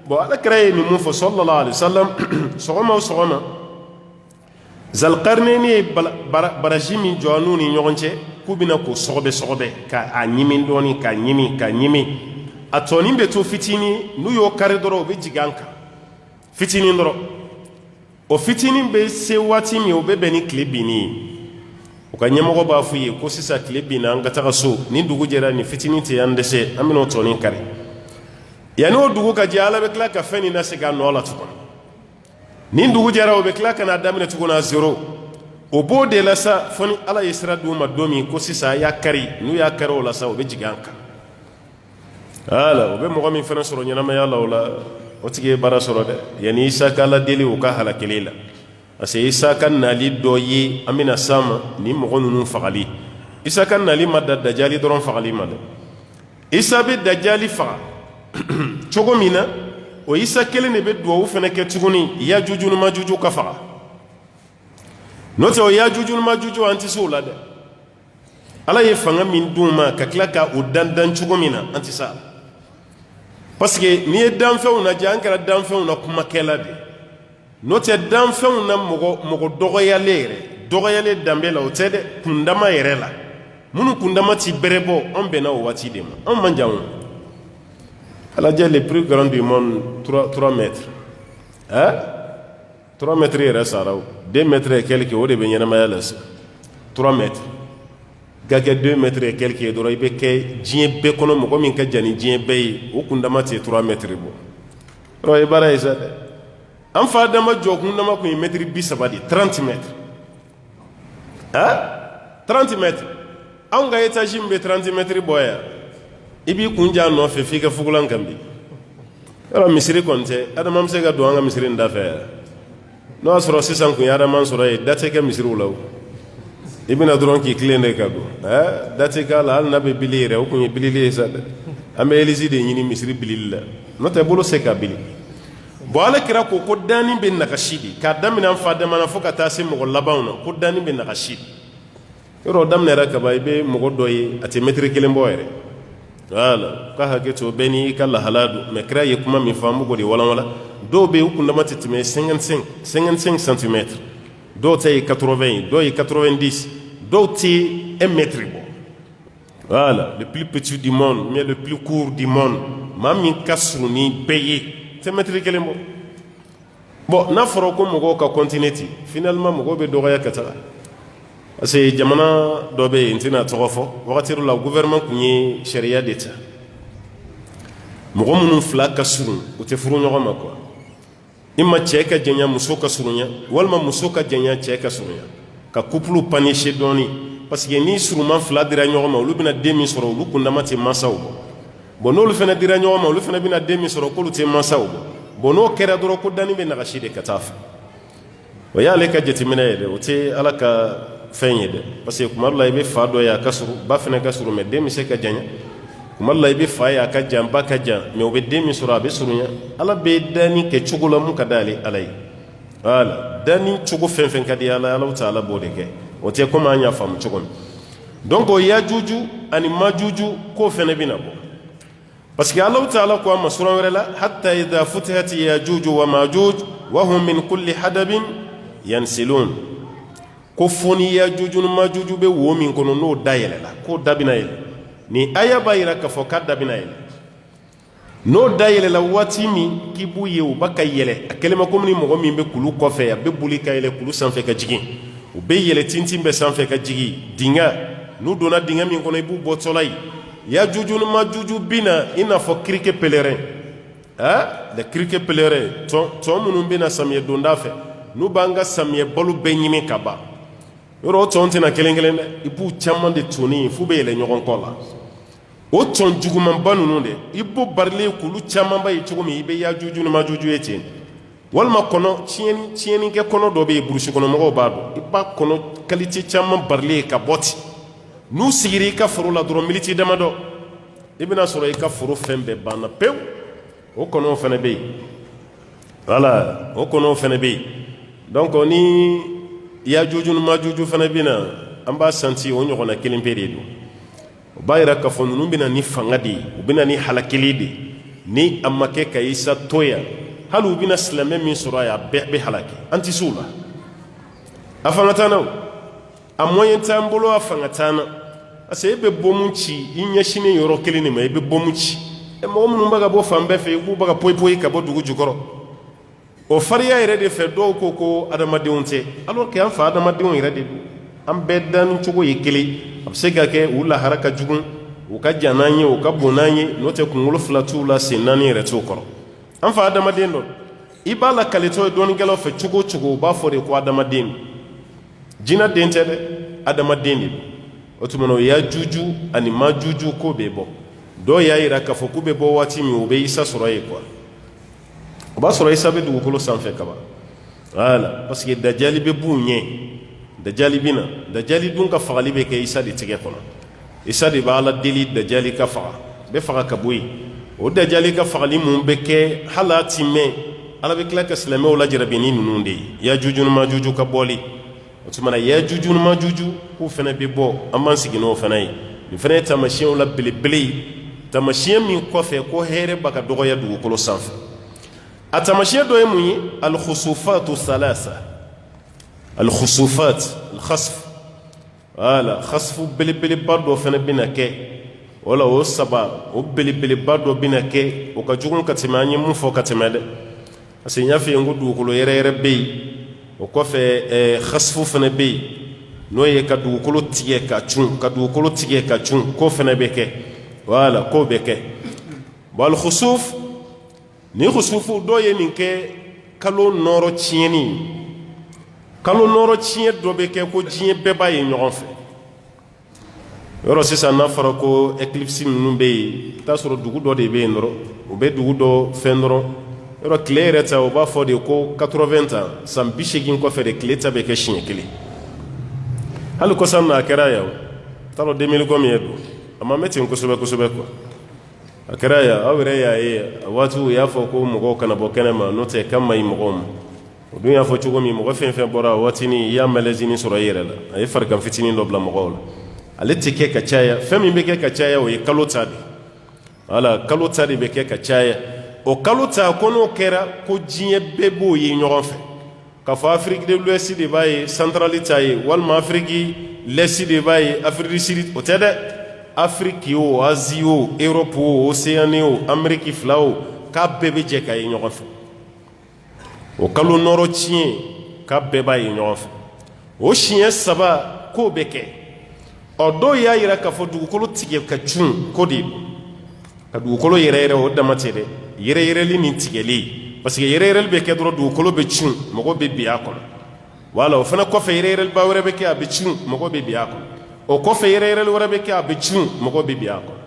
bo ala kray ni mu fa sallallahu alaihi wasallam sogoma Zalqarnaini barajimi joanuni nyogonche kubina ko sogobe ka anyimin doni ka nyimi atoni be to fitini nu yo kare doro be jiganka fitini ndoro o fitini be se wati mi o be beni klebini o ka nyemogo ba fuye ko sisa klebina anga taka so ni dugu jera ni fitini te yandese amino toni kare yani o dugu ka jala be kla ka feni na se ga no la tukon ni dugu jera o be kla kana damine tukona zero o b'o de la sa fo ni ala ye sira d'u ma don min ko sisan a y'a kari n'u y'a kari o la sa o bɛ jigin an kan o bɛ mɔgɔ min fana sɔrɔ ɲɛnamaya la o la o tigi ye baara sɔrɔ dɛ yanni Isaka la deli o ka halakili la parce que Isaka nali dɔ ye an bɛna s'a ma ni mɔgɔ ninnu fagali Isaka nali ma da Dajali dɔrɔn fagali ma dɛ Isa bɛ Dajali faga cogo min na o Isa kelen de bɛ duwawu fana kɛ tuguni Yajuju ni Majuju ka faga n'o tɛ o Yajuju ni Majuju an tɛ se o la dɛ ala ye fanga min d'u ma ka tila ka o dandan cogo min na an tɛ se a la parce que n'i ye danfɛnw lajɛ an kɛra danfɛnw na kumakɛla de n'o tɛ danfɛnw na mɔgɔ dɔgɔyalen danbe la o tɛ dɛ kundama yɛrɛ la minnu kundama ti bɛrɛ bɔ an bɛnna o waati de ma an man jan o ala lajɛ les plus grands du monde 3 mètres 3 mètres yɛrɛ sara o 2 mètres et quelques o de bɛ ɲɛnamaya la sa 3 mètres ka kɛ 2 mètres et quelques ye dɔrɔn i bɛ kɛ diɲɛ bɛɛ kɔnɔ mɔgɔ min ka jan ni diɲɛ bɛɛ ye o kundama tɛ 3 mètres bɔ yɔrɔ ye baara ye sa dɛ an fa dama jɔ kundama kun ye mètre 30 de 30 mètres 30 mètres anw ka étage min bɛ 30 mètres bɔ yan i b'i kun ja nɔfɛ f'i ka fugulan kan bi yɔrɔ misiri kɔni tɛ adama bɛ se ka don an ka misiri in da fɛ yan n'o y'a sɔrɔ sisan kun ye adama sɔrɔ yen da tɛ kɛ misiriw la o i bɛna dɔrɔn k'i tilen de ka don da tɛ k'a la hali n'a bɛ bili yɛrɛ o kun ye bilili ye sa dɛ an bɛ elisi de ɲini misiri bilili la n'o tɛ bolo se ka bili bon ale kira ko dani bɛ nagasi de k'a daminɛ an fa dama na fo ka taa se mɔgɔ labanw na ko dani bɛ nagasi de yɔrɔ o daminɛra kaban i bɛ mɔgɔ dɔ ye a tɛ mètre 1 bɔ yɛrɛ voilà ka hakɛ to bɛɛ n'i ka lahala don mais kira ye kuma min fɔ an b'o de walawala dɔw bɛ yen u kundama tɛ tɛmɛ 55 centimètres dɔw ta ye 80 ye dɔw ye 90 dɔw tɛ 1 mètre bɔ voilà le plus petit du monde mais le plus court du monde maa min ka surun ni bɛɛ ye tɛ mètre 1 bɔ bon n'a fɔra ko mɔgɔw ka continuer ten finalement mɔgɔw bɛ dɔgɔya ka taga parce que jamana dɔ bɛ yen n tɛna tɔgɔ fɔ wagati dɔ la gouvernement kun ye sariya de ta mɔgɔ minnu fila ka surun u tɛ furu ɲɔgɔn ma quoi i ma cɛ ka janya muso ka surunya walima muso ka janya cɛ ka surunya ka couple panicher dɔɔni parce que ni surunman fila dira ɲɔgɔn ma olu bɛna den min sɔrɔ olu kundama tɛ mansaw bɔ bon n'olu fana dira ɲɔgɔn ma olu fana bɛna den min sɔrɔ k'olu tɛ mansaw bɔ bon n'o kɛra dɔrɔn ko dani bɛ nagasi de ka taa fɛ o y'ale ka jateminɛ ye dɛ o tɛ ala ka fɛn ye dɛ parce que kuma dɔ la i bɛ fa dɔ ye a ka surun ba fana ka surun mais den bɛ se ka janya kuma dɔ la i bɛ fa ye a ka jan ba ka jan mais o bɛ den min sɔrɔ a bɛ surunya ala bɛ dani kɛ cogo la mun ka d'ale ala ye voilà dani cogo fɛn fɛn ka di ala ala ta ala b'o de kɛ o tɛ komi an y'a faamu cogo min donc o yajuju ani majuju k'o fana bɛna bɔ parce que ala ta ala ko a ma sura wɛrɛ la hatta idha futihat yajuju wa majuj wa hum min kulli hadabin yansilun ko foni yajuju ni majuju bɛ wo min kɔnɔ n'o da yɛlɛla k'o da bɛna yɛlɛ ni aya b'a yira k'a fɔ k'a da bɛna yɛlɛ n'o da yɛlɛla waati min k'i b'u ye u b'a ka yɛlɛ a kɛlen bɛ komi ni mɔgɔ min bɛ kulu kɔfɛ a bɛ boli ka yɛlɛ kulu sanfɛ ka jigin u bɛ yɛlɛ tintin bɛ sanfɛ ka jigin dingɛ n'u donna dingɛ min kɔnɔ i b'u bɔ tɔla ye yajuju ni majuju bɛ na i n'a fɔ kirike pèlerin les kirike pèlerin tɔn minnu bɛ na samiyɛ donda fɛ n'u b'an ka samiyɛ balo bɛɛ ɲini ka ban yɔrɔ o tɔn tɛna kelen kelen dɛ i b'u caman de toni f'u bɛ yɛlɛ ɲɔgɔn kɔ la o tɔn jugumanba ninnu dɛ i b'o barilen k'olu camanba ye cogo min i bɛ yajuju ni majuju ye ten walima kɔnɔ tiɲɛnikɛ kɔnɔ dɔ bɛ yen burusi kɔnɔ mɔgɔw b'a dɔn i b'a kɔnɔ qualité caman barilen ka bɔ ten n'u sigira i ka foro la dɔrɔn miniti damadɔ i bɛna sɔrɔ i ka foro fɛn bɛɛ banna pewu o kɔnɔw fana bɛ yen voilà o kɔnɔw fana bɛ yen donc ni yajuju ni majuju fana bɛ na an b'a santi o ɲɔgɔnna kelen pe de don o b'a yira k'a fɔ ninnu bɛ na ni fanga de ye u bɛ na ni halakili de ye ni a ma kɛ ka Isa to yan hali u bɛna silamɛ min sɔrɔ a ye a bɛɛ bɛ halaki an tɛ se o la a fanga t'an na o a moyen t'an bolo a fanga t'an na parce que e bɛ bɔ mun ci i ɲɛsinnen yɔrɔ kelen de ma i bɛ bɔ mun ci mɔgɔ minnu bɛ ka bɔ fan bɛɛ fɛ i k'u bɛ ka poyi ka bɔ dugu jukɔrɔ o fariya yɛrɛ de fɛ dɔw ko adamadenw tɛ alors que an fa adamadenw yɛrɛ de don an bɛɛ danni cogo ye kelen a bɛ se ka kɛ u lahara ka jugu u ka jan n'an ye u ka bon n'an ye n'o tɛ kunkolo fila t'u la sen naani yɛrɛ t'u kɔrɔ an fa adamaden dɔ i b'a la kalitɔ ye dɔɔnikɛlaw fɛ cogo o cogo u b'a fɔ de ko adamaden jina den tɛ dɛ adamaden de don o tuma na o ya juju ani ma juju ko bɛ bɔ dɔw y'a yira k'a fɔ k'u bɛ bɔ waati min o bɛ isa sɔrɔ yen quoi o b'a sɔrɔ isa bɛ dugukolo sanfɛ kaban voilà parce que dajali bɛ b'u ɲɛ dajali bɛ na dajali dun ka fagali bɛ kɛ isa de tigɛ kɔnɔ isa de b'a la deli dajali ka faga bɛ faga ka bɔ yen o dajali ka fagali mun bɛ kɛ hali a ti mɛn ala bɛ tila ka silamɛw lajarabi ni ninnu de ye ya juju ni ma juju ka bɔli o tuma na ya juju ni ma juju k'u fana bɛ bɔ an b'an sigi n'o fana ye nin fana ye taamasiyɛnw la belebele ye taamasiyɛn min kɔfɛ ko hɛrɛ b'a ka dɔgɔya dugukolo sanfɛ a taamasiyɛn dɔ ye mun ye alkhusufatu salasa alkhusufat alkhasf voilà khasfu belebeleba dɔ fana bɛna kɛ wala o saba o belebeleba dɔ bɛna kɛ o ka jugu ka tɛmɛ an ye mun fɔ ka tɛmɛ dɛ parce que n y'a f'i ye n ko dugukolo yɛrɛ bɛ yen o kɔfɛ khasfu fana bɛ yen n'o ye ka dugukolo tigɛ ka cun ka dugukolo tigɛ ka cun k'o fana bɛ kɛ voilà k'o bɛ kɛ bon alkhusuf ni khusufu dɔ ye nin kɛ kalo nɔrɔ tiɲɛni kalo nɔrɔ tiɲɛ dɔ bɛ kɛ ko diɲɛ bɛɛ b'a ye ɲɔgɔn fɛ yɔrɔ sisan n'a fɔra ko eclipse ninnu bɛ yen i t'a sɔrɔ dugu dɔ de bɛ yen dɔrɔn u bɛ dugu dɔ fɛn dɔrɔn yɔrɔ tile yɛrɛ ta o b'a fɔ de ko 80 ans san 80 kɔfɛ de tile ta bɛ kɛ siɲɛ kelen hali kɔsan na a kɛra yan t'a dɔn 2000 ko min ye don a ma mɛn ten kosɛbɛ kosɛbɛ quoi a kɛra yan aw yɛrɛ y'a ye a waati u y'a fɔ ko mɔgɔw kana bɔ kɛnɛ ma n'o tɛ k'a man ɲi mɔgɔw ma o dun y'a fɔ cogo min mɔgɔ fɛn fɛn bɔra a waatinin i y'a malɛzini sɔrɔ i yɛrɛ la a ye farigan fitinin dɔ bila mɔgɔw la ale tɛ kɛ ka caya fɛn min bɛ kɛ ka caya o ye kalo ta de voilà kalo ta de bɛ kɛ ka caya o kalo ta ko n'o kɛra ko diɲɛ bɛɛ b'o ye ɲɔgɔn fɛ k'a fɔ afiriki de l'ouest de b'a ye santarali ta ye walima afiriki l'est de b'a ye afiriki du sud o tɛ dɛ afiriki o azi o europe o océanie o amérique fila o k'a bɛɛ bɛ jɛ k'a ye ɲɔgɔn fɛ o kalo nɔrɔ tiɲɛ k'a bɛɛ b'a ye ɲɔgɔn fɛ o siɲɛ saba k'o bɛ kɛ ɔ dɔw y'a yira k'a fɔ dugukolo tigɛ ka cun ko de ka dugukolo yɛrɛ o dama tɛ dɛ yɛrɛyɛrɛli ni tigɛli parce que yɛrɛyɛrɛli bɛ kɛ dɔrɔn dugukolo bɛ cun mɔgɔ bɛ bin a kɔnɔ wala o fana kɔfɛ yɛrɛyɛrɛliba wɛrɛ bɛ kɛ a bɛ cun mɔgɔ bɛ bin a kɔnɔ o kɔfɛ yɛrɛyɛrɛli wɛrɛ bɛ kɛ a bɛ cun mɔgɔ bɛ bin a kɔnɔ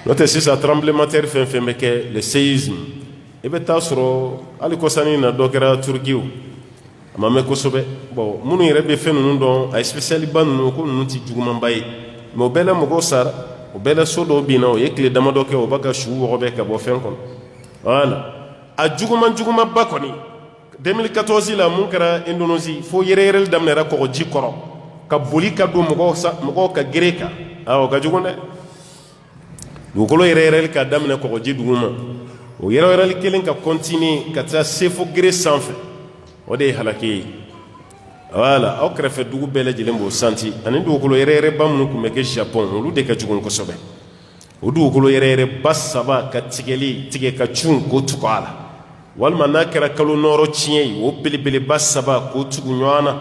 n'o tɛ sisan tremblement de terre fɛn fɛn bɛ kɛ le séisme i bɛ taa sɔrɔ hali kɔsannin na dɔ kɛra Turki a ma mɛn kosɛbɛ bon minnu yɛrɛ bɛ fɛn ninnu dɔn a ye spécialiba ninnu ko ninnu tɛ jugumanba ye mais o bɛɛ la mɔgɔw sara o bɛɛ la so dɔw binna o ye tile damadɔ kɛ o b'a ka su wɔgɔbɛ ka bɔ fɛn kɔnɔ voilà a jugumanba kɔni 2014 la mun kɛra Indonésie fo yɛrɛyɛrɛli daminɛra kɔgɔji kɔrɔ ka boli ka don mɔgɔw ka gere kan o ka jugu dɛ dugukolo yɛrɛyɛrɛli ka daminɛ kɔgɔji duguma o yɛrɛyɛrɛli kelen ka continuer ka taa se fo gere sanfɛ o de ye halaki ye voilà aw kɛrɛfɛ dugu bɛɛ lajɛlen b'o santi ani dugukolo yɛrɛyɛrɛba minnu tun bɛ kɛ Japon olu de ka jugu kosɛbɛ o dugukolo yɛrɛyɛrɛba saba ka tigɛ ka cun k'o tugu a la walima n'a kɛra kalo nɔrɔ tiɲɛ ye o belebeleba saba k'o tugu ɲɔgɔn na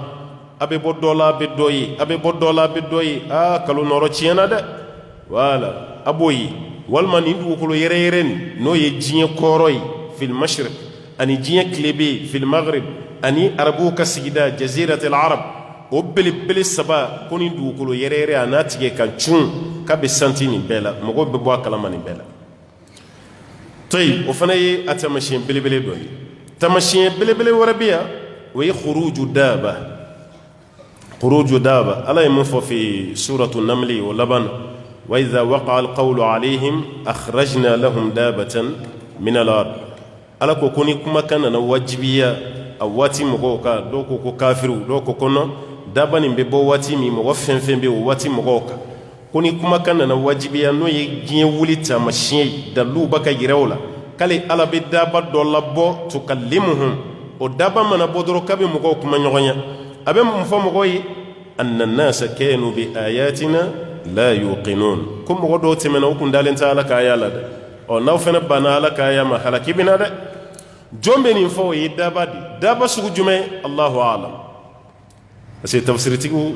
a bɛ bɔ dɔ la a bɛ dɔ ye a bɛ bɔ dɔ la a bɛ dɔ ye kalo nɔrɔ tiɲɛna dɛ voilà a b'o ye walima nin dugukolo yɛrɛyɛrɛ nin n'o ye diɲɛ kɔrɔ ye fil mashriq ani diɲɛ tilebe fil maghrib ani arabuw ka sigida jaziratul arab o belebele saba ko nin dugukolo yɛrɛyɛrɛ a n'a tigɛ ka cun k'a bɛ santi nin bɛɛ la mɔgɔw bɛ bɔ a kalama nin bɛɛ la toyi o fana ye a taamasiyɛn belebele dɔ ye taamasiyɛn belebele wɛrɛ bɛ yan o ye khuruju daaba ala ye mun fɔ fi suratu namli o laban wa idha waqa'a alqawlu alayhim akhrajna lahum daabatan min al-ard ala ko ni kumakan nana wajibiya a waati mɔgɔw kan dɔw ko ko kafiru dɔw ko kɔnɔ daba nin bɛ bɔ waati min mɔgɔ fɛn fɛn bɛ o waati mɔgɔw kan ko ni kumakan nana wajibiya n'o ye diɲɛ wuli taamasiyɛn ye daliluw b'a ka yira o la k'ale ala bɛ daba dɔ labɔ tukallimuhum o daba mana bɔ dɔrɔn k'a bɛ mɔgɔw kuma ɲɔgɔn ye a bɛ mun fɔ mɔgɔw ye anna nasa kanu bi ayatina la yuqinun ko mɔgɔ dɔw tɛmɛna u kun dalen tɛ ala ka aya la dɛ n'aw fana banna ala ka aya ma halaki bɛ na dɛ jɔn bɛ nin fɔ o ye daba de daba sugu jumɛn Allahu a'lam parce que tafsiritigiw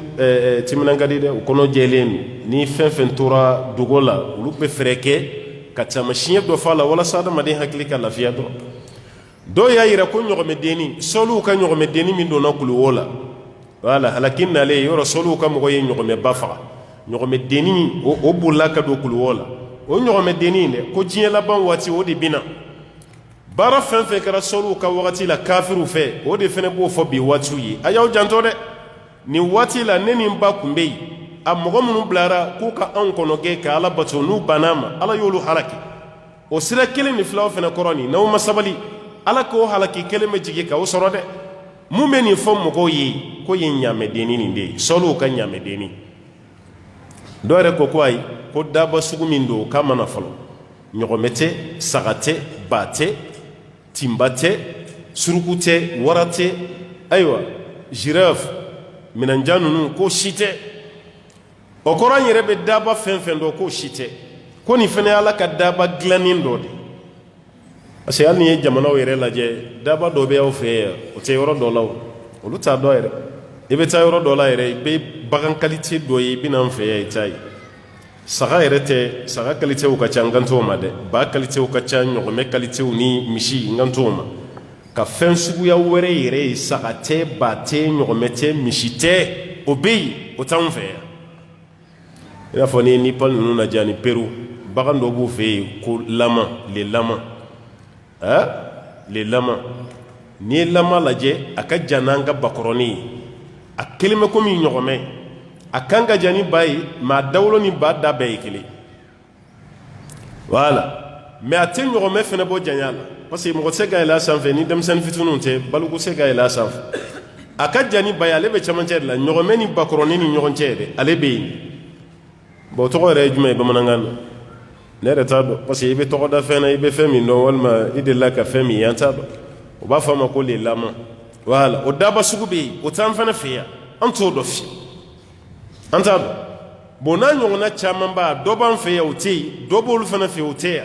timinan ka di dɛ u kɔnɔ jɛlen ni fɛn fɛn tora dogo la olu bɛ fɛɛrɛ kɛ ka taamasiyɛn dɔ fɔ a la walasa adamaden hakili ka lafiya dɔrɔn dɔw y'a yira ko ɲɔgɔmɛdenni sɔliw ka ɲɔgɔmɛdenni min donna kuluwo la wala halakin nale yoro solu kam ko yen nyogome bafa nyogome deni o bulla ka do kulwola o nyogome deni ne ko jiye la ban wati o de bina bara fen fe kara solu ka wati la kafiru fe o de fene bo fo bi watu yi ayaw janto de ni wati la neni mba kumbe a mogo munu blara ko ka an kono ge ka ala bato nu banama ala yolu halaki o sira kelen ni flaw fene koroni na o masabali ala ko halaki kelen me jige ka o soro de mu me ni fo mogo yi ko yen nyame deni ni de solu ka nyame deni dore ko kwai ko daba sugu min do kama na falo nyogomete sagate bate timbate surukute warate aywa giraffe minanjanu nu ko shite o koran yere be daba fen do ko shite ko ni fene ala ka daba glanin do de ase al ni jamana yere laje daba do be o fe o te yoro do law o luta do yere e be ta yoro do la yere be bagan qualité do yi binan fe ya itai saga yere te saga qualité o ka changanto ma de ba qualité o ka chanyo me qualité ni mishi nganto ma ka fen sugu ya were yere saga te bate nyogomete mishite obey o tan fe ina fo ni pal nu na jani Peru bagan do bu fe ko lama le lama ni lama laje aka jananga bakoroni akelime ko mi nyogome akanga jani bayi ma dawlo ni ba da be ikili wala mais atin nyogome fene bo janyala parce que mo se ga ila sanfe ni dem sen fitunun te balugo se ga ila sanfe aka jani bayi ale be chamanche la nyogome ni bakoroni ni nyogonche de ale be bo to re jume be manangan ne retado parce que ibe to da fena ibe femi no walma ide la ka femi yantado o ba fama ko le lama wala o daba sugubi o tan fana fiya anto do fi antado bona nyongona chaman ba doban fiya o ti dobol fana fiya o te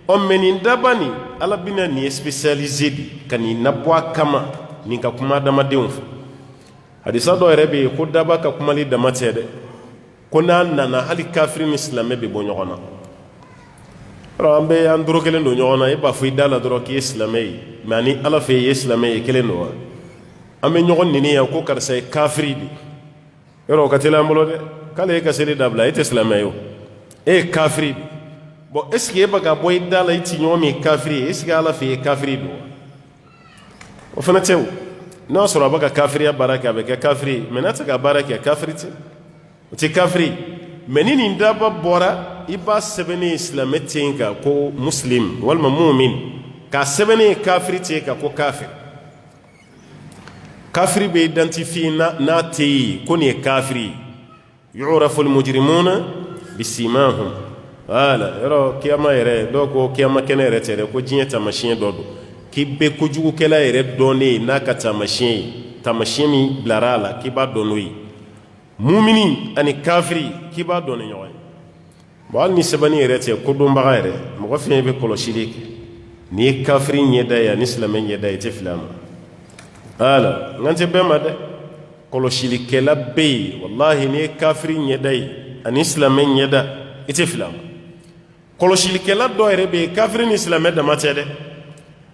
o menin dabani ala bina ni spécialisé kani nabwa kama ni ka kuma dama deunfu hadisa do rebe ko daba ka kuma li dama tede ko nana hali kafirin islamé be bo nyogona rambe andro kelen do nyogona e ba fu dala dro ki islamé mani ala fe islamé kelen do ame nyogon ni ya ko kar say kafiri di yoro katela mbolo de kale ka sele dabla ite islamé yo e kafiri bo est-ce que ba ga boy dala iti nyomi kafiri est-ce que ala fe kafiri do o fana tew no sura ba ga kafiri ya baraka be ka kafiri menata ga baraka kafiri ti kafiri menini ndaba bora iba sebene islamé tinga ko muslim wal mu'min ka sebene kafiri tinga ko kafir kafiri be identifié na te ko ne kafiri yu'rafu al-mujrimuna bisimahum wala yoro kiyama yere do ko kiyama kenere tere ko jinyata machine dodo ki be ko jugu kela yere donné na kata machine mi blarala ki ba donui mumini ani kafiri ki ba donné nyoy bo al ni sebani yere te ko do mbaga yere mo ko fe be kolo shirik ni kafiri nyeda ya ni islamé nyeda te filama ala ngante bema de kolo shilikela be wallahi ni kafiri nyedai an islamé nyeda ite filam kolo shilikela do rebe kafiri ni islamé da matede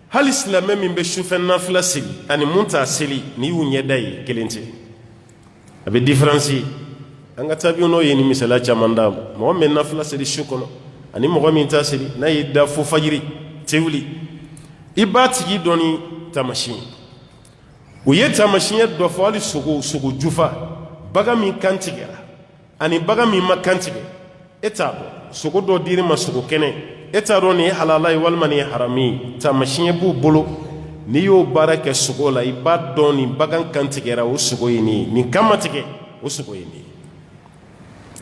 hal islamé min be shufen nafla sili ani munta sili ni wu nyedai kelente abe difference anga tabi no yeni misala chamanda mo men nafla sili shukono ani mo min ta sili na yidda fu fajiri tewli ibati doni tamashin uyeta mashinya do fali sugu jufa baga mi kantigera ani baga mi makantige etabo sugu do diri masugu kene etaro ni halalai walmani harami ta mashinya bu bolo ni yo baraka sugu la ibado ni baga kantigera o sugu yini ni kamatike o sugu yini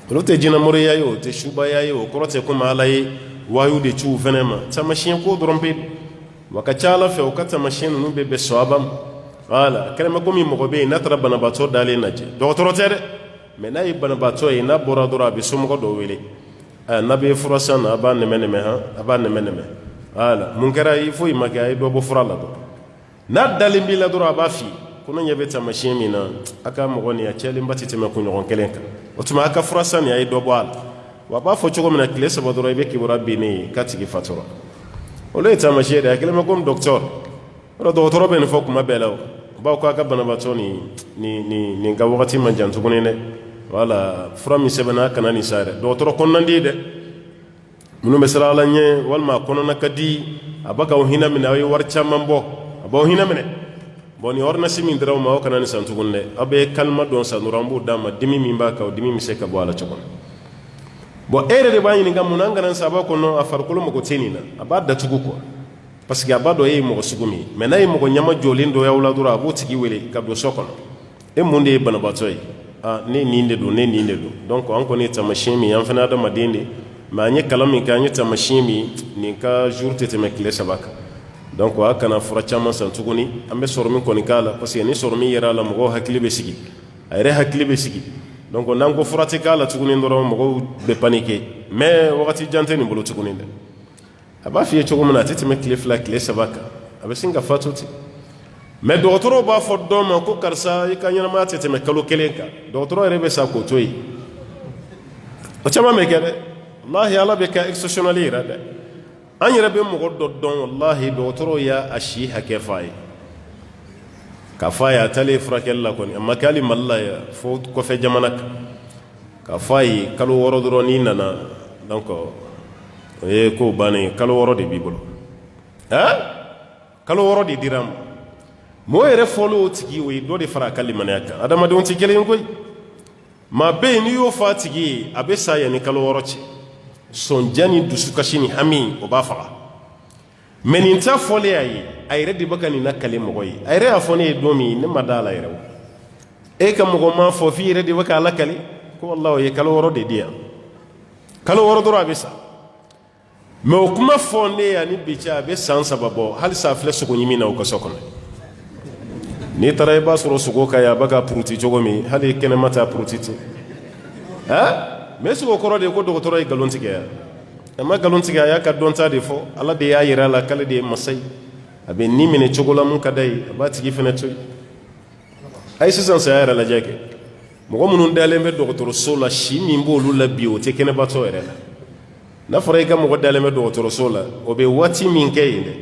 rote jina moriya yo te shuba ya yo korote kuma alai wayu de chu venema ta mashinya ko drompe wakachala fe okata mashinya no bebe soabam wala kalama gomi mo be na tara bana bato dale naje docteur tere me na ibana bato e na bora dora bi sumo do wele na be furasa na ba ne mene me ha aba ne mene me wala munkara yi fo imaga e do bo furala do na dale bi la dora ba fi kuno nyebe ta machine mi na aka mo goni ya chele mbati teme ku nyon kelenka otuma aka furasa ni ay do bo al wa ba fo chogo mena klesa ba dora be ki bora bi ni katigi fatura ole ta machine ya kalama gom docteur ro docteur ben fo kuma belaw bawo ko aka banabaatɔ ni ka wagati man jan tuguni dɛ wala fura min sɛbɛnna kana nin sa dɛ dɔgɔtɔrɔ kɔnɔnandi dɛ minnu bɛ siran ala ɲɛ walima kɔnɔna ka di a bɛ k'aw hinɛ minɛ aw ye wari caman bɔ a b'aw hinɛ minɛ bon ni ordonnance min dira aw ma aw kana nin san tuguni dɛ aw bɛ kalima dɔn san dɔrɔn an b'o d'a ma dimi min b'a kan o dimi bɛ se ka bɔ a la cogo min bon e yɛrɛ de b'a ɲininka mun na an kana saba kɔnɔ a farikolo mago tɛ nin na a b'a datugu quoi parce que a b'a dɔn e ye mɔgɔ sugu min ye mais n'a ye mɔgɔ ɲama jɔlen dɔ y'aw la dɔrɔn a b'o tigi wele ka don so kɔnɔ e mun de ye banabaatɔ ye ne nin de don ne nin de don donc an kɔni ye taamasiyɛn min ye an fana ye adamaden de mais an ye kalan min kɛ an ye taamasiyɛn min nin ka jour tɛ tɛmɛ tile 3 kan donc a kana fura caman san tuguni an bɛ sɔrɔ min kɔni k'a la parce que ni sɔrɔ min yɛrɛ a la mɔgɔw hakili bɛ sigi a yɛrɛ hakili bɛ sigi donc n'an ko fura tɛ k'a la tuguni dɔrɔn mɔgɔw bɛ paniquer mais wagati jan tɛ nin bolo tuguni dɛ a b'a f'i ye cogo min na a tɛ tɛmɛ tile 2 tile 3 kan a bɛ sin ka fatu ten mais dɔgɔtɔrɔw b'a fɔ dɔ ma ko karisa i ka ɲɛnamaya tɛ tɛmɛ kalo 1 kan dɔgɔtɔrɔ yɛrɛ bɛ sa k'o to yen o caman bɛ kɛ dɛ wallahi ala bɛ kɛ exceptionnel yɛrɛ dɛ an yɛrɛ bɛ mɔgɔ dɔ dɔn wallahi dɔgɔtɔrɔw y'a si hakɛ f'a ye k'a f'a ye a taalen furakɛli la kɔni a ma kɛ hali mali la yan fo kɔfɛ jamana kan k'a f'a ye kalo 6 dɔrɔn n'i nana donc o ye ko bannen kalo 6 de b'i bolo kalo 6 de dira ma mɔgɔ yɛrɛ fɔlen o tigi o ye dɔ de fara a ka limaniya kan adamadenw tɛ kelen ye koyi maa bɛ yen n'i y'o fɔ a tigi ye a bɛ sa yanni kalo 6 cɛ sɔnja ni dusukasi ni hami o b'a faga mais nin t'a fɔlen a ye a yɛrɛ de bɛ ka nin lakale mɔgɔ ye a yɛrɛ y'a fɔ ne ye don min ne ma da a la yɛrɛ o e ka mɔgɔ ma fɔ f'i yɛrɛ de bɛ k'a lakale ko walahi o ye kalo 6 de di yan kalo 6 dɔrɔn a bɛ sa mais o kuma fɔ ne ye ani bi cɛ a bɛ san 3 bɔ halisa a filɛ sogo ɲimi na o ka so kɔnɔ n'i taara i b'a sɔrɔ sogo ka ye a bɛ ka puruti cogo min hali kɛnɛma t'a puruti ten mais sogo kɔrɔ de ye ko dɔgɔtɔrɔ ye nkalon tigɛ yan a ma nkalon tigɛ a y'a ka dɔnta de fɔ ala de y'a yira a la k'ale de ye masa ye a bɛ nin minɛ cogo la mun ka d'a ye a b'a tigi fana to yen a ye sisan saya yɛrɛ lajɛ kɛ mɔgɔ minnu dalen bɛ dɔgɔtɔrɔso la si min b'olu la bi o tɛ kɛnɛbatɔ yɛrɛ la n'a fɔra i ka mɔgɔ dalen bɛ dɔgɔtɔrɔso la o bɛ waati min kɛ yen dɛ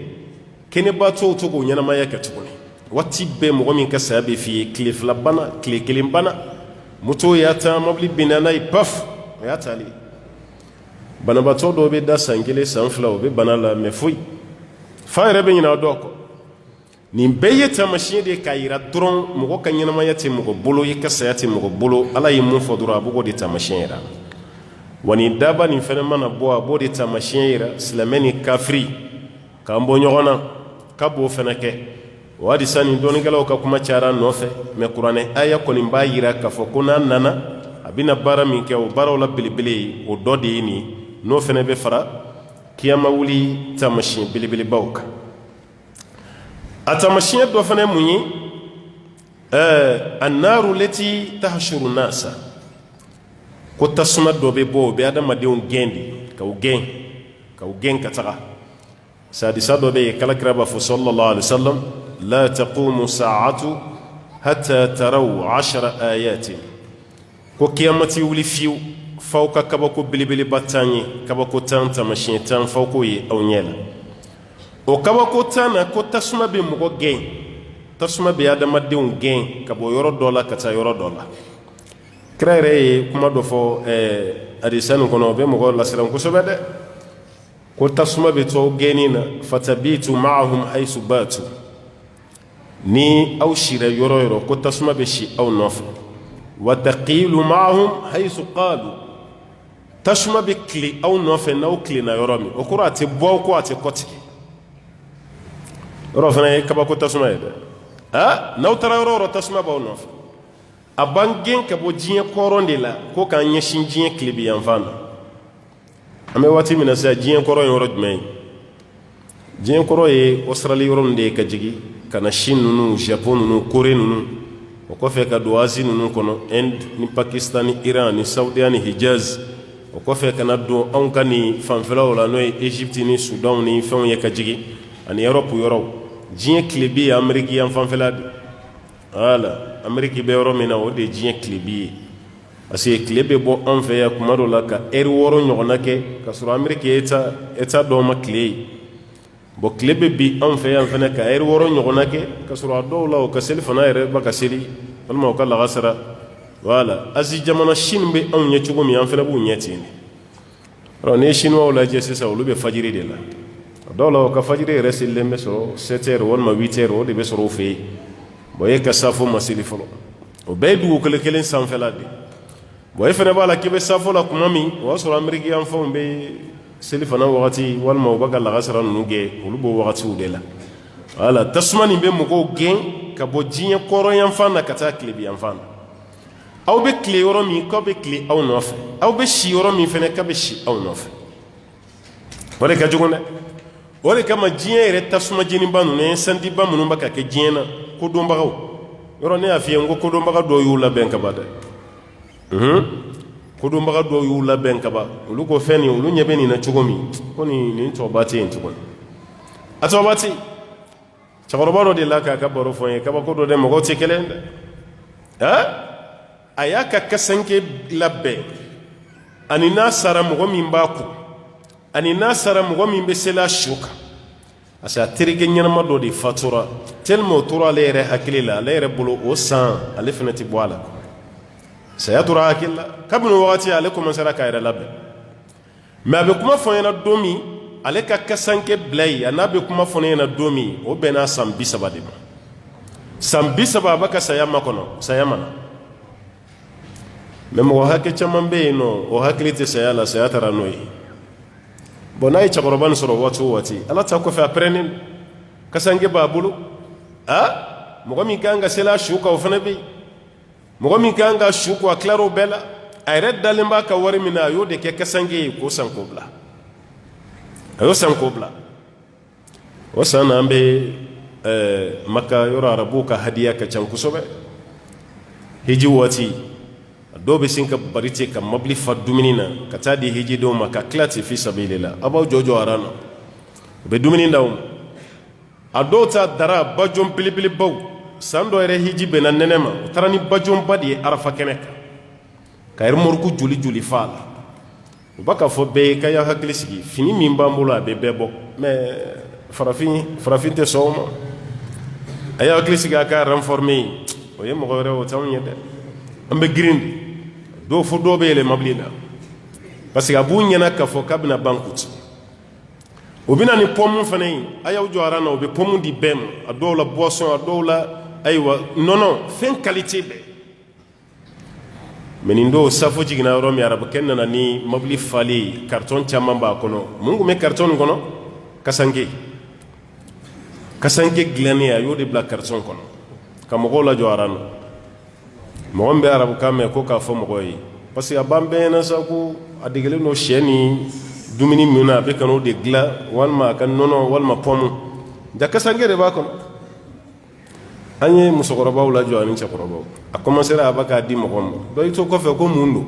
kɛnɛbatɔw to k'o ɲɛnamaya kɛ tuguni waati bɛɛ mɔgɔ min ka saya bɛ f'i ye tile 2 bana tile 1 bana moto y'a ta mobili binna n'a ye paf o y'a taali banabatɔ dɔw bɛ da san 1 san 2 o bɛ bana la mais foyi fa yɛrɛ bɛ ɲinɛ a dɔw kɔ nin bɛɛ ye taamasiyɛn de k'a yira dɔrɔn mɔgɔ ka ɲɛnamaya tɛ mɔgɔ bolo i ka saya tɛ mɔgɔ bolo ala ye mun fɔ dɔrɔn a b'o de taamasiyɛn yira wa nin daba nin fɛnɛ mana bɔ a b'o de taamasiyɛn yira silamɛ ni kafiri k'an bɔ ɲɔgɔn na k'a b'o fɛnɛ kɛ o hadisa nin dɔɔnikɛlaw ka kuma cayara a nɔfɛ mais kuranɛ aya kɔni b'a yira k'a fɔ ko n'a nana a bɛna baara min kɛ o baaraw la belebele ye o dɔ de ye nin n'o fɛnɛ bɛ fara kiyama wuli taamasiyɛn belebelebaw kan a taamasiyɛn dɔ fɛnɛ mun ye annaru lati tahshuru nasa ko tasuma dɔ bɛ bɔ o bɛ adamadenw gɛn de k'aw gɛn ka taga sadisa dɔ bɛ yen kalakira b'a fɔ sallallahu alaihi wasallam la taqumu sa'atu hatta taraw 10 ayatin ko kiyamati wuli fiyewu f'aw ka kabako belebeleba 10 ye kabako 10 taamasiyɛn 10 f'aw k'o ye aw ɲɛ la o kabako 10 na ko tasuma bɛ mɔgɔ gɛn tasuma bɛ adamadenw gɛn ka bɔ yɔrɔ dɔ la ka taa yɔrɔ dɔ la kira yɛrɛ ye kuma dɔ fɔ hadisa nin kɔnɔ o bɛ mɔgɔ lasiran kosɛbɛ dɛ ko tasuma bɛ to aw gɛnni na fatabitu ma'ahum haysu batu ni aw sira yɔrɔ o yɔrɔ ko tasuma bɛ si aw nɔfɛ wa taqilu ma'ahum haysu qalu tasuma bɛ tile aw nɔfɛ n'aw tilenna yɔrɔ min o kɔrɔ a tɛ bɔ aw kɔ a tɛ kɔtigi yɔrɔ fana ye kabako tasuma ye dɛ n'aw taara yɔrɔ o yɔrɔ tasuma b'aw nɔfɛ a b'an gɛn ka bɔ diɲɛ kɔrɔn de la ko k'an ɲɛsin diɲɛ tilebi yanfan na an bɛ waati min na sisan diɲɛ kɔrɔ ye yɔrɔ jumɛn ye diɲɛ kɔrɔ ye Australie yɔrɔ ninnu de ye ka jigin ka na Chine ninnu Japon ninnu Corée ninnu o kɔfɛ ka don Asie ninnu kɔnɔ Inde ni Pakistan ni Iran ni Saudiya ni Hijaz o kɔfɛ ka na don anw ka nin fanfɛlaw la n'o ye Egypte ni Sudan ni fɛnw ye ka jigin ani Europe yɔrɔw diɲɛ tilebi ye Amérique yan fanfɛla de voilà Amérique bɛ yɔrɔ min na o de ye diɲɛ tilebi ye parce que tile bɛ bɔ an fɛ yan kuma dɔ la ka heure 6 ɲɔgɔnna kɛ ka sɔrɔ Amérique ye état dɔw ma tile ye bo tile bɛ bi anw fɛ yan fɛnɛ ka heure 6 ɲɔgɔnna kɛ ka sɔrɔ a dɔw la o ka seli fana yɛrɛ ba ka seli walima o ka lagasara voilà Asie jamana Chine bɛ anw ɲɛ cogo min an fɛnɛ b'u ɲɛ ten de alors ni ye chinois lajɛ sisan olu bɛ fajiri de la a dɔw la o ka fajiri yɛrɛ selilen bɛ sɔrɔ 7 heures walima 8 heures o de bɛ sɔrɔ o fɛ yen bon e ka safo ma seli fɔlɔ o bɛɛ ye dugukolo kelen sanfɛla de bon e fɛnɛ b'a la k'i bɛ safo la kuma min o y'a sɔrɔ Amérique yan fɛnw bɛ seli fana wagati walima u bɛ ka lagasara ninnu kɛ olu b'o wagatiw de la voilà tasuma nin bɛ mɔgɔw gɛn ka bɔ diɲɛ kɔrɔ yan fan na ka taa tilebi yan fan na aw bɛ tile yɔrɔ min k'aw bɛ tile aw nɔfɛ aw bɛ si yɔrɔ min fɛnɛ k'a bɛ si aw nɔfɛ o de ka jugu dɛ o de kama diɲɛ yɛrɛ tasuma jeniba ninnu ye sanjiba minnu bɛ ka kɛ diɲɛ na kodɔnbagaw yɔrɔ ne y'a f'i ye n ko kodɔnbaga dɔw y'u labɛn ka ban dɛ kodɔnbaga dɔw y'u labɛn ka ban olu ko fɛn nin olu ɲɛ bɛ nin na cogo min ko nin tɔba tɛ yen tuguni a tɔba tɛ yen cɛkɔrɔba dɔ de la k'a ka baro fɔ n ye kabako dɔ dɛ mɔgɔw tɛ kelen dɛ a y'a ka kasanke labɛn ani n'a sara mɔgɔ min b'a kun ani n'a sara mɔgɔ min bɛ seli a su kan parce que a terikɛ ɲɛnama dɔ de fatura tellement o tora ale yɛrɛ hakili la ale yɛrɛ bolo o san ale fɛnɛ tɛ bɔ a la saya tora hakili la kabini o wagati ale commencera k'a yɛrɛ labɛn mais a bɛ kuma fɔ n ɲɛna don min ale ka kasanke bila yen a n'a bɛ kuma fɔ ne ɲɛna don min o bɛnna san 30 de ma san 30 a b'a ka saya makɔnɔ saya ma na mais mɔgɔ hakɛ caman bɛ yen nɔ o hakili tɛ saya la saya taara n'o ye bon n'a ye cɛkɔrɔba nin sɔrɔ waati o waati ala ta kɔfɛ a pɛrɛnnen kasanke b'a bolo mɔgɔ min kan ka seli a su kan o fana bɛ yen mɔgɔ min kan ka su ko a tilar'o bɛɛ la a yɛrɛ dalen b'a ka wari min na a y'o de kɛ kasanke ye k'o san k'o bila a y'o san k'o bila o san na an bɛ maka yɔrɔ arabuw ka hadiya ka ca kosɛbɛ hiji waati dɔw bɛ sin ka bari ten ka mobili fa dumuni na ka taa di hijidenw ma ka tila ten fi sabilila a b'aw jɔ aran na u bɛ dumuni d'aw ma a dɔw ta dara bajon belebelebaw san dɔ yɛrɛ hiji bɛnna nɛnɛ ma u taara ni bajonba de ye arafa kɛnɛ kan ka remorque joli joli fa a la u b'a ka fɔ bɛɛ ye k'a y'a hakili sigi fini min b'an bolo a bɛ bɛɛ bɔ mais farafin tɛ sɔn o ma a y'a hakili sigi a ka renformer yen o ye mɔgɔ wɛrɛ o t'anw ye dɛ an bɛ girin de dɔw fo dɔw bɛ yɛlɛ mobili la parce que a b'u ɲɛna k'a fɔ k'a bɛna ban kuti o bɛna ni pomme fana ye a y'aw jɔ aran na o bɛ pomme di bɛɛ ma a dɔw la boisson a dɔw la ayiwa nɔnɔ fɛn qualité bɛɛ mais nin don safo jiginna yɔrɔ min arabukɛ nana ni mobili falen carton caman b'a kɔnɔ mun tun bɛ carton nin kɔnɔ kasanke dilannen a y'o de bila carton kɔnɔ ka mɔgɔw lajɔ aran na mɔgɔ min bɛ arabukan mɛn ko k'a fɔ mɔgɔ ye parce que a b'an bɛɛ ɲɛna sa ko a degelen don sɛ ni dumuni min na a bɛ ka n'o de dilan walima a ka nɔnɔ walima pɔmu ja kasanke de b'a kɔnɔ an ye musokɔrɔbaw lajɔ ani cɛkɔrɔbaw a commencera a b'a k'a di mɔgɔ ma dɔ y'i to kɔfɛ ko mun don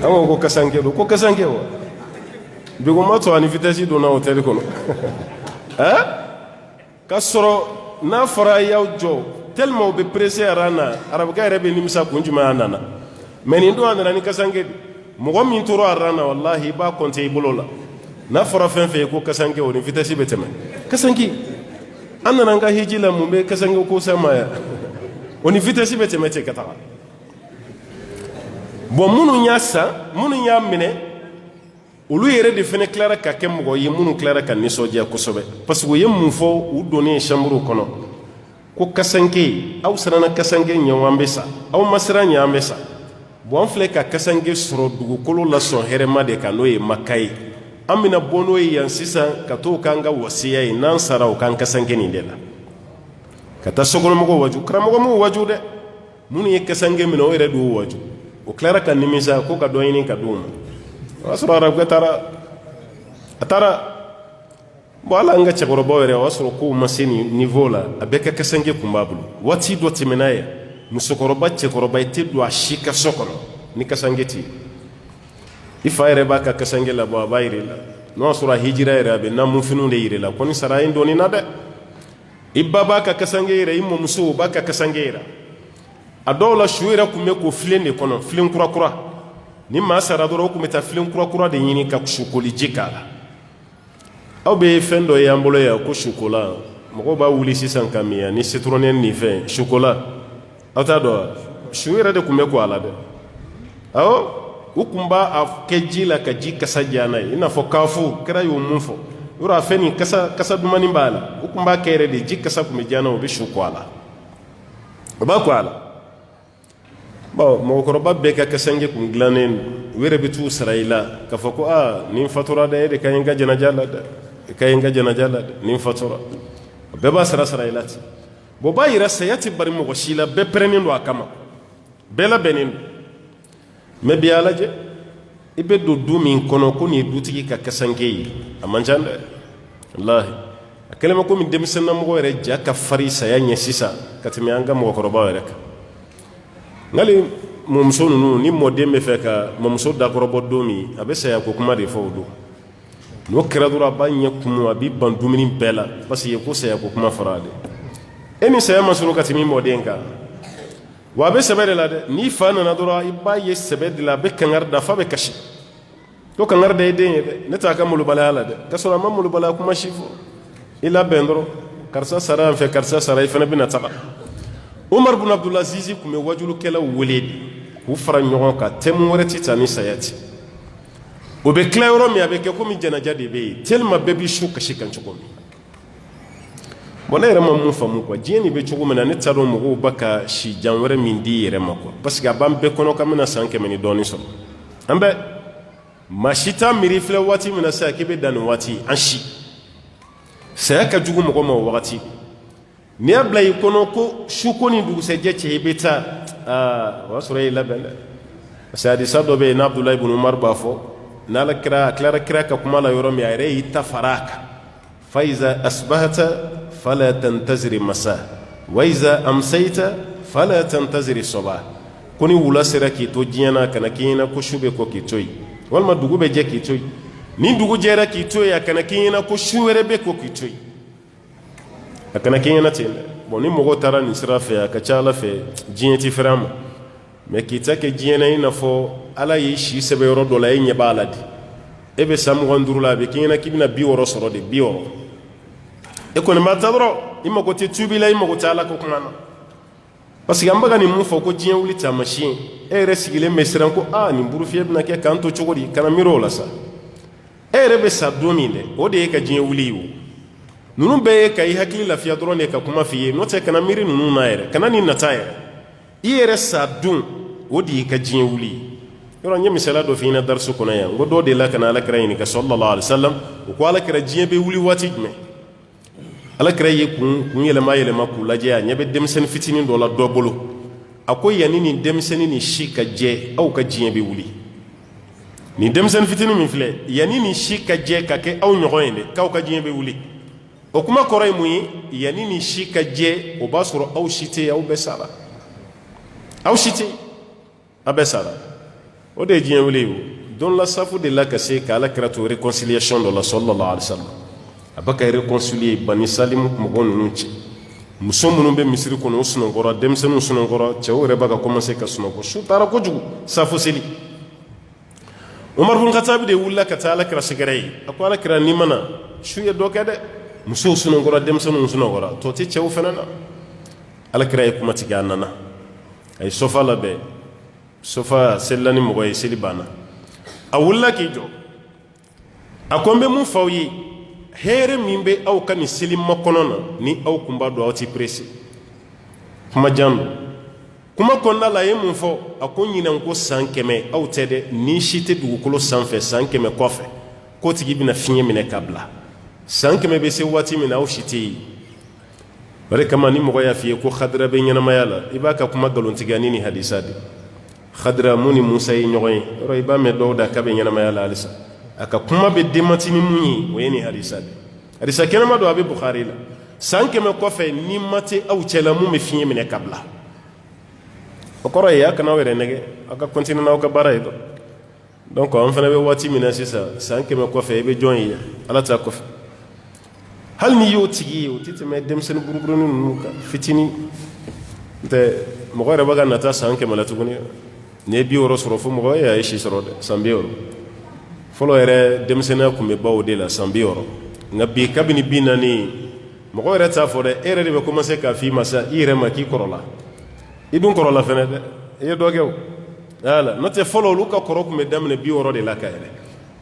an ko kasanke don ko kasanke wa duguma to ani vitesse donna hôtel kɔnɔ k'a sɔrɔ n'a fɔra a y'aw jɔ tellement u bɛ pressé aran na arabukɛ yɛrɛ bɛ nimisa kun jumɛn a nana mais nin don a nana ni kasanke mɔgɔ min tora aran na wallahi i b'a compter i bolo la n'a fɔra fɛn fɛn ye ko kasanke o ni vitesse bɛ tɛmɛ kasanke an nana an ka hiji la mun bɛ kasanke ko sama ya o ni vitesse bɛ tɛmɛ ten ka taga bon minnu y'a san minnu y'a minɛ olu yɛrɛ de fɛnɛ tilara ka kɛ mɔgɔ ye minnu tilara ka nisɔndiya kosɛbɛ parce que u ye mun fɔ u donnen chambre kɔnɔ ko kasanke aw siranna kasanke ɲɛ an bɛ sa aw ma siran ɲɛ an bɛ sa bon an filɛ ka kasanke sɔrɔ dugukolo la sɔn hɛrɛma de kan n'o ye maka ye an bɛna bɔ n'o ye yan sisan ka t'o k'an ka wasiya ye n'an sara o k'an kasanke nin de la ka taa sokɔnɔmɔgɔw waju karamɔgɔ m'u waju dɛ minnu ye kasanke minɛ o yɛrɛ de y'u waju o tilara ka nimisa ko ka dɔ ɲini ka d'u ma o y'a sɔrɔ arabukɛ taara bon ala an ka cɛkɔrɔbaw yɛrɛ o y'a sɔrɔ kow ma se nin niveau la a bɛɛ ka kasanke kun b'a bolo waati dɔ tɛmɛna ye musokɔrɔba cɛkɔrɔba i tɛ don a si ka so kɔnɔ ni kasanke tɛ i fa yɛrɛ b'a ka kasanke labɔ a b'a yir'i la n'o y'a sɔrɔ a hijira yɛrɛ a bɛ namunfiniw de yir'i la ko ni sara ye dɔɔnin na dɛ i ba b'a ka kasanke yira i mɔmuso o b'a ka kasanke yira a dɔw la su yɛrɛ tun bɛ ko filen de kɔnɔ filen kurakura ni maa sara dɔrɔn o tun bɛ taa filen kurakura de ɲini ka su koliji k'a la aw bɛ fɛn dɔ y'an bolo yan ko chocolat mɔgɔw b'a wuli sisan ka min ni citronnière ni fɛn chocolat aw t'a dɔn su yɛrɛ de tun bɛ ko a la dɛ awɔ u tun b'a kɛ ji la ka ji kasa diya n'a ye i n'a fɔ kaafu kɛra y'o mun fɔ yɔrɔ a fɛn nin kasa dumanni b'a la u tun b'a kɛ yɛrɛ de ji kasa tun bɛ diya n'a ye u bɛ su ko a la o b'a ko a la bon mɔgɔkɔrɔba bɛɛ ka kasange kun dilannen u yɛrɛ bɛ t'u sara i la k'a fɔ ko nin fatura dɛ e de ka ɲi n ka janaja la dɛ e ka ɲi n ka janaja la dɛ nin fatura bɛɛ b'a sara i la ten bon b'a yira saya tɛ bari mɔgɔ si la bɛɛ pɛrɛnnen don a kama bɛɛ labɛnnen don mais bi a lajɛ i bɛ don du min kɔnɔ ko nin ye dutigi ka kasange ye a man ca dɛ walahi a kɛlen bɛ komi denmisɛnnamɔgɔ yɛrɛ ja ka farin saya ɲɛ sisan ka tɛmɛ an ka mɔgɔkɔrɔbaw yɛrɛ kan ngali mɔmuso ninnu ni mɔden bɛ fɛ ka mɔmuso dakɔrɔbɔ don min a bɛ saya ko kuma de fɔ o don n'o kɛra dɔrɔn a b'a ɲɛ kumu a b'i ban dumuni bɛɛ la parce que ko saya ko kuma fɔra ale e ni saya ma sɔrɔ ka tɛmɛ mɔden kan wa a bɛ sɛbɛ de la dɛ n'i fa nana dɔrɔn i b'a ye sɛbɛ de la a bɛ kangari da f'a bɛ kasi ko kangari da i den ye dɛ ne t'a ka malobaliya la dɛ k'a sɔrɔ a ma malobaliya kuma si fɔ i labɛn dɔrɔn karisa sara yan fɛ karisa sara i fana bɛna taga Umar bin Abdulaziz tun bɛ wajulukɛlaw wele de k'u fara ɲɔgɔn kan thème wɛrɛ tɛ taa ni saya tɛ o bɛ tila yɔrɔ min a bɛ kɛ komi janaja de bɛ yen tellement bɛɛ bɛ su kasi kan cogo min bon ne yɛrɛ ma mun faamu quoi diɲɛ nin bɛ cogo min na ne t'a dɔn mɔgɔw ba ka si jan wɛrɛ min di i yɛrɛ ma quoi parce que a b'an bɛɛ kɔnɔ k'an bɛna san 100 ni dɔɔnin sɔrɔ an bɛɛ maa si t'a miiri filɛ waati min na sisan k'i bɛ dan nin waati an si saya ka jugu mɔgɔ ma o wagati n'i y'a bila i kɔnɔ ko su ko ni dugusɛjɛ cɛ i bɛ taa o y'a sɔrɔ e y'i labɛn dɛ parce que hadisa dɔ bɛ yen n'Abdulayi ibn Umar b'a fɔ n'ala kira a tilara kira ka kuma la yɔrɔ min a yɛrɛ y'i ta fara a kan fa iza asbahata fala tantaziri masa wa iza amsayta fala tantaziri sabah ko ni wula sera k'i to diɲɛ na kana k'i ɲɛna ko su bɛ kɔ k'i to yen walima dugu bɛ jɛ k'i to yen ni dugu jɛra k'i to yen a kana k'i ɲɛna ko su wɛrɛ bɛ kɔ k'i to yen a kana k'i ɲɛna ten dɛ bon ni mɔgɔw taara nin sira fɛ a ka ca Ala fɛ diɲɛ ti fɛrɛ an ma mais k'i ta kɛ diɲɛ na i n'a fɔ Ala y'i si sɛbɛ yɔrɔ dɔ la e ɲɛ b'a la de e bɛ san 25 la a bɛ k'i ɲɛna k'i bɛna 60 sɔrɔ de 60 e kɔni b'a ta dɔrɔn i mago tɛ tubi la i mago tɛ Ala ko kuma na parce que an bɛ ka nin mun fɔ ko diɲɛ wuli taamasiyɛn e yɛrɛ sigilen bɛ siran ko nin burufiyɛ bɛna kɛ k'an to cogo di kana miiri o la sa e yɛrɛ bɛ sa don min dɛ o de ye ka diɲɛ wuli ye o ninnu bɛɛ ye ka i hakili lafiya dɔrɔn de ka kuma f'i ye n'o tɛ kana miiri ninnu na yɛrɛ kana nin nata yɛrɛ i yɛrɛ sa don o de y'i ka diɲɛ wuli ye yɔrɔ n ye misaliya dɔ f'i ɲɛna darisu kɔnɔ yan n ko dɔw de la ka na Alakira ɲininka sallallahu alaihi wasallam o ko Alakira diɲɛ bɛ wuli waati jumɛn Alakira ye kun yɛlɛma k'u lajɛ a ɲɛ bɛ denmisɛnnin fitinin dɔ la dɔ bolo a ko yanni nin denmisɛnnin ni si ka jɛ aw ka diɲɛ bɛ wuli nin denmisɛnnin fitinin min filɛ yanni nin si ka jɛ ka kɛ aw ɲɔgɔn ye dɛ k'aw ka diɲɛ bɛ wuli o kuma kɔrɔ ye mun ye yanni nin si ka jɛ o b'a sɔrɔ aw si tɛ yen aw bɛɛ sara aw si tɛ yen aw bɛɛ sara o de ye diɲɛ wuli ye o don la safu de la ka se ka Alakira to réconciliation dɔ la sallallahu alaihi wasallam a bɛ ka réconcilier Bani Salim mɔgɔ ninnu cɛ muso minnu bɛ misiri kɔnɔ o sunɔgɔra denmisɛnninw sunɔgɔra cɛw yɛrɛ bɛ ka commencer ka sunɔgɔ su taara kojugu safu seli Umar bin Khattab de wulila ka taa Alakira sɛgɛrɛ ye a ko Alakira n'i mana su ye dɔ kɛ dɛ musow sunɔgɔra denmisɛnninw sunɔgɔra tɔ tɛ cɛw fana na Alakira ye kuma tigɛ a nana a ye sofa labɛn sofa selila ni mɔgɔ ye seli banna a wulila k'i jɔ a ko n bɛ mun f'aw ye hɛrɛ min bɛ aw ka nin seli makɔnɔ na ni aw kun b'a dɔn aw tɛ pressé kuma jan don kuma kɔnɔna la a ye mun fɔ a ko ɲinan ko san 100 aw tɛ dɛ ni si tɛ dugukolo sanfɛ san 100 kɔfɛ k'o tigi bɛna fiɲɛ minɛ ka bila san 100 bɛ se waati min na aw si tɛ yen o de kama ni mɔgɔ y'a f'i ye ko Khadira bɛ ɲɛnamaya la i b'a ka kuma nkalontigiya ni nin hadisa de Khadira mun ni Musa ye ɲɔgɔn ye yɔrɔ i b'a mɛn dɔw da k'a bɛ ɲɛnamaya la halisa a ka kuma bɛ denmati ni mun ye o ye nin hadisa de hadisa kɛnɛma don a bɛ Bukhari la san 100 kɔfɛ ni ma tɛ aw cɛla mun bɛ fiɲɛ minɛ ka bila o kɔrɔ ye a kana aw yɛrɛ nɛgɛ aw ka continuer n'aw ka baara ye dɔn donc an fana bɛ waati min na sisan san 100 kɔfɛ i bɛ jɔn ye Ala ta kɔfɛ hali ni y'o tigi ye o tɛ tɛmɛ denmisɛnnin buruburunin ninnu kan fitinin n'tɛ mɔgɔ yɛrɛ bɛ ka nata san 100 la tuguni n'i ye 60 sɔrɔ fo mɔgɔ ye a ye si sɔrɔ dɛ san 60 fɔlɔ yɛrɛ denmisɛnninya kun bɛ ban o de la san 60 nga bi kabini bi nani mɔgɔ yɛrɛ t'a fɔ dɛ e yɛrɛ de bɛ commencer k'a f'i ma sa i yɛrɛ ma k'i kɔrɔla i dun kɔrɔla fɛnɛ dɛ i ye dɔ kɛ o voilà n'o tɛ fɔlɔ olu ka kɔrɔ tun bɛ daminɛ 60 de la ka yɛlɛ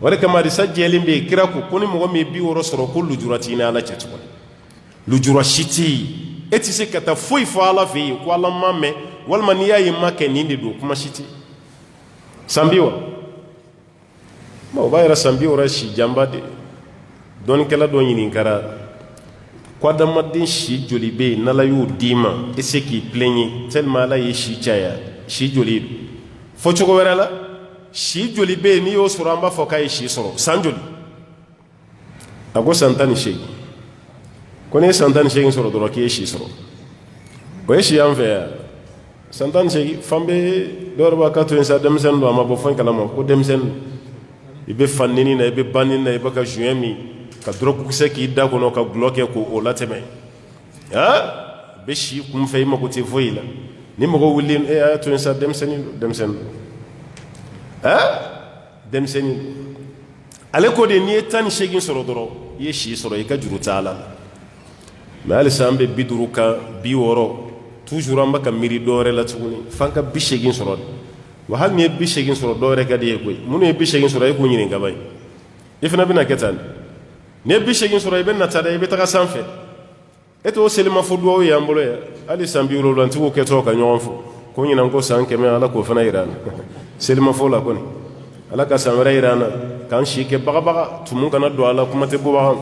o de kama hadisa jɛlen bɛ yen kira ko ni mɔgɔ min ye 60 sɔrɔ ko lujura t'i ni ala cɛ tuguni lujura si tɛ yen e tɛ se ka taa foyi fɔ ala fɛ yen ko ala ma mɛn walima n'i y'a ye ma kɛ nin de don kuma si tɛ san 60 o b'a yɛrɛ san 60 si janba de dɔɔnikɛla dɔ ɲininkara ko adamaden si joli bɛ yen n'ala y'o d'i ma e se k'i plaignre tellement ala ye si caya si joli don fɔ cogo wɛrɛ la si joli bɛ yen n'i y'o sɔrɔ an b'a fɔ k'a ye si sɔrɔ san joli a ko san 18 ko n'i ye san 18 sɔrɔ dɔrɔn k'i ye si sɔrɔ o ye si y'an fɛ yan san 18 fan bɛ dɔw yɛrɛ b'a ka to yen sa denmisɛnnin don a ma bɔ fɛn kalama ko denmisɛnnin i bɛ fa nini na i bɛ ba nini na i bɛ ka juin min ka dɔrɔkukisɛ k'i da kɔnɔ ka gulɔ kɛ k'o latɛmɛ a bɛ si kunfɛ i mago tɛ foyi la ni mɔgɔ wuli e y'a to yen sa denmisɛnnin don denmisɛnnin denmisɛnnin ale ko de n'i ye 18 sɔrɔ dɔrɔn i ye si sɔrɔ i ka juru t'a la mɛ halisa an bɛ 50 kan 60 toujours an bɛ ka miiri dɔ wɛrɛ la tuguni f'an ka 80 sɔrɔ de wa hali n'i ye 80 sɔrɔ dɔ wɛrɛ ka di ye koyi minnu ye 80 sɔrɔ e k'u ɲininka ba ye i fana bɛna kɛ tan n'i ye 80 sɔrɔ i bɛ nata dɛ i bɛ taga sanfɛ e t'o selimafo duwawu ye an bolo yan hali san 70 tigiw kɛtɔ ka ɲɔgɔn fo ko ɲinan ko san 100 ala k'o fana yira an na selimafo la kɔni ala ka san wɛrɛ yira an na k'an si kɛ bagabaga tumu kana don a la kuma tɛ bɔ bagan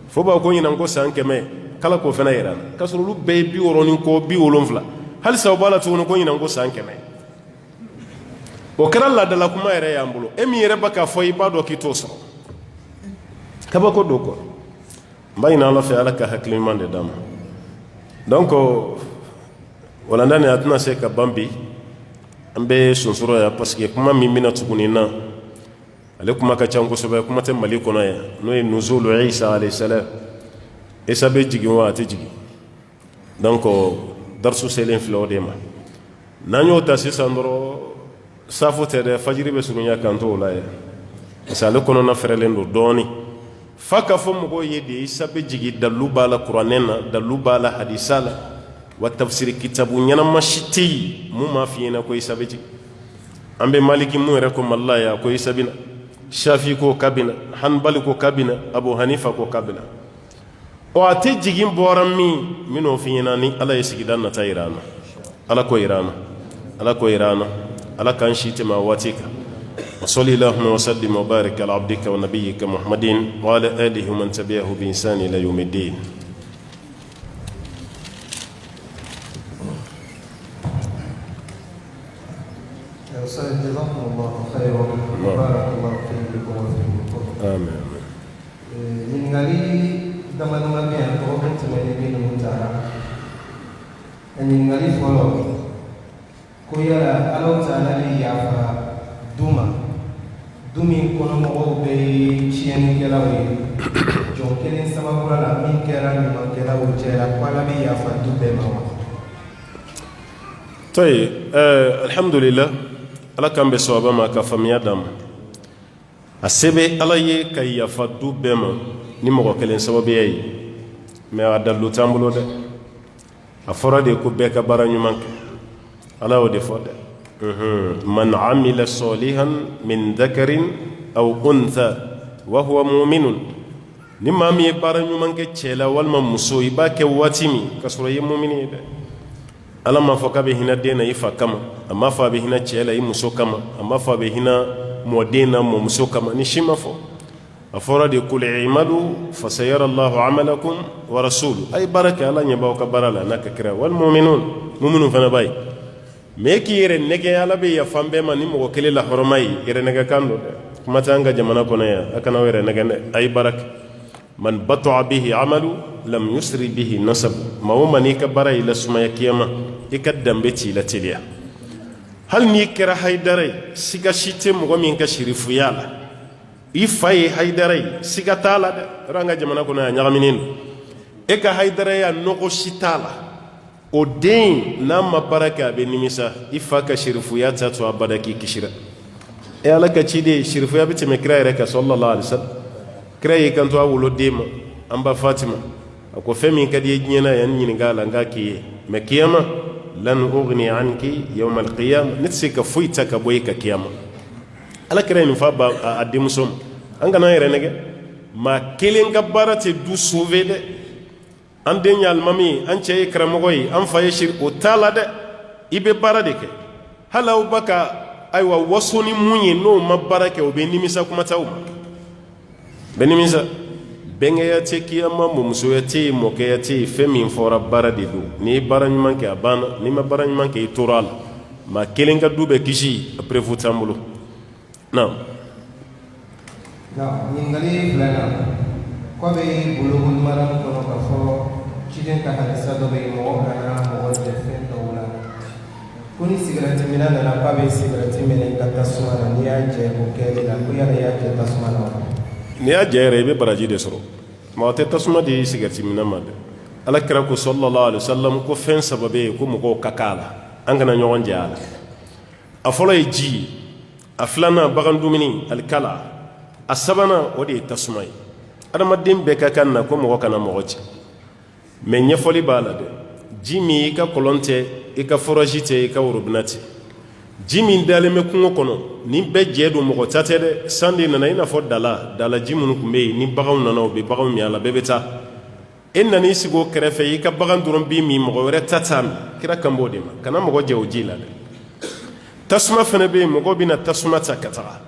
fo b'a ko ɲinan ko san 100 k'ala k'o fana yira an na k'a sɔrɔ olu bɛɛ ye 60 ni kɔ 70 halisa o b'a la tuguni ko ɲinan ko san 100 o kɛra laadala kuma yɛrɛ y'an bolo e min yɛrɛ bɛ k'a fɔ i b'a dɔn k'i t'o sɔrɔ kabako don kɔ n b'a ɲini ala fɛ ala ka hakili ɲuman de d'an ma donc walanda nin a tɛna se ka ban bi an bɛ sonsoro yan parce que kuma min bɛna tuguni na ale kuma ka ca kosɛbɛ kuma tɛ mali kɔnɔ yan n'o ye nuzulu isa alayhi salam isa bɛ jigin wa a tɛ jigin donc darisu selen filɛ o de ma n'an y'o ta sisan dɔrɔn safo tɛ dɛ fajiri bɛ surunya kan t'o la yan parce que ale kɔnɔna fɛrɛlen don dɔɔnin fa ka fɔ mɔgɔw ye de isa bɛ jigin dalilu b'a la kuranɛ na dalilu b'a la hadisa la wa tafsiri kitabu ɲɛnama si tɛ yen mun m'a f'i ɲɛna ko isa bɛ jigin an bɛ maliki mun yɛrɛ ko mali la yan ko isa bɛ na shafi ko k'a bɛ na hanbali ko k'a bɛ na abu hanifa ko k'a bɛ na o a tɛ jigin bɔra min n bɛn'o f'i ɲɛna ni ala ye sigida nata yira an na ala ko yira an na ala ko yira an na ala k'an si tɛmɛ a waati kan وصلي اللهم وسلم وبارك على عبدك ونبيك محمد وعلى آله ومن تبعه بإحسان إلى يوم الدين. أستاذ جزاكم الله خيرا وبارك الله فيكم وفيكم. آمين. من غالي دمنا بيان توقف تمني بين المتعة. من غالي فلو كويا الله تعالى يعفى دوما. dumi kono mɔgɔw bɛ tiɲɛnikɛlaw ye jɔn kelen sababula la min kɛra ɲumankɛlaw cɛla ko ala bɛ yafa du bɛɛ ma wa. طيب alhamdulillah ala k'an bɛ sababa ma ka faamuya d'an ma a se bɛ ala ye ka yafa du bɛɛ ma ni mɔgɔ kelen sababuya ye mɛ a dalilu t'an bolo dɛ a fɔra de ko bɛɛ ka baara ɲuman kɛ ala y'o de fɔ dɛ. من عمل صالحا من ذكر أو أنثى وهو مؤمن نما مي بارا نيومان كي تشيلا والما مسو يبا كي واتيمي كسورة يمؤمنين ده ألا ما فكا بهنا دينا يفا كما أما فا بهنا تشيلا يمسو كما أما فا بهنا مودينا ممسو كما نشيما فو أفورا دي كل عملوا فسيرى الله عملكم ورسوله أي بركة الله يباو كبرالا نككرا والمؤمنون مؤمنون فنباي meki yere nege ala be ya fambe ma ni mo kele la hormai yere nege kando kuma tanga jamana kono ya akana yere nege ay barak man bat'a bihi amalu lam yusri bihi nasab ma wama ni ka bara ila suma ya kiyama ikaddam beti la tiliya hal ni kira haydare siga shite mo min ka shirifu yala ifai haydare siga tala de ranga jamana kono ya nyagaminin e ka haydare ya no shitala o den n'a ma baara kɛ a bɛ nimisa i fa ka shirifuya ta to a bada k'i kisira e ala ka ciden shirifuya bɛ tɛmɛ kira yɛrɛ kan sallallahu alaihi wasallam kira y'i kanto a woloden ma an ba fatima a ko fɛn min ka di ye diɲɛ na yan ɲininka a la n k'a k'i ye mais kiyama lan ugni anki yawma alqiyama ne tɛ se ka foyi ta ka bɔ i ka kiyama ala kira ye nin fa a denmuso ma an kana yɛrɛ nɛgɛ maa kelen ka baara tɛ du sauver dɛ an den ye alimami an cɛ ye karamɔgɔ ye an fa ye o t'a la dɛ i bɛ baara de kɛ hali aw ba ka ayiwa waso ni mun ye n'o ma baara kɛ o bɛ nimisa kuma t'aw ma bɛ nimisa bɛnkɛya tɛ kiyama mɔmusoya tɛ yen mɔkɛya tɛ yen fɛn min fɔra baara de don n'i ye baara ɲuman kɛ a banna n'i ma baara ɲuman kɛ i tora a la maa kelen ka du bɛ kisi a prévu t'an bolo naam. ɲininkali filanan ko a bɛ bolokoli mara kɔnɔ k'a fɔ ciden ka halisa dɔ bɛ yen mɔgɔ kana mɔgɔ jɛ fɛn dɔw la ko ni sigarɛti mina nana k'a bɛ sigarɛti minɛ ka tasuma na n'i y'a jɛ o kɛli la ko yala i y'a jɛ tasuma na wa. n'i y'a jɛ yɛrɛ i bɛ baraji de sɔrɔ mɔgɔ tɛ tasuma di sigarɛti mina ma dɛ ala kira ko sallallahu alaihi wasallam ko fɛn saba bɛ yen ko mɔgɔw ka k'a la an kana ɲɔgɔn jɛ a la a fɔlɔ ye ji ye a filanan bagan dumuni alikala a sabanan o de ye tasuma ye adamaden bɛɛ ka kan na ko mɔgɔ kana mɔgɔ cɛ mais ɲɛfɔli b'a la dɛ ji min i ka kɔlɔn tɛ i ka foraji tɛ i ka worobina tɛ ji min dalen bɛ kungo kɔnɔ ni bɛɛ jɛ don mɔgɔ ta tɛ dɛ san de nana i n'a fɔ dala ji minnu tun bɛ yen ni baganw nana u bɛ baganw min a la bɛɛ bɛ taa e nana i sigi o kɛrɛfɛ i ka bagan dɔrɔn b'i min mɔgɔ wɛrɛ ta t'a min kira kan b'o de ma kana mɔgɔ jɛ o ji la dɛ tasuma fana bɛ yen mɔgɔw bɛna tasuma ta ka taga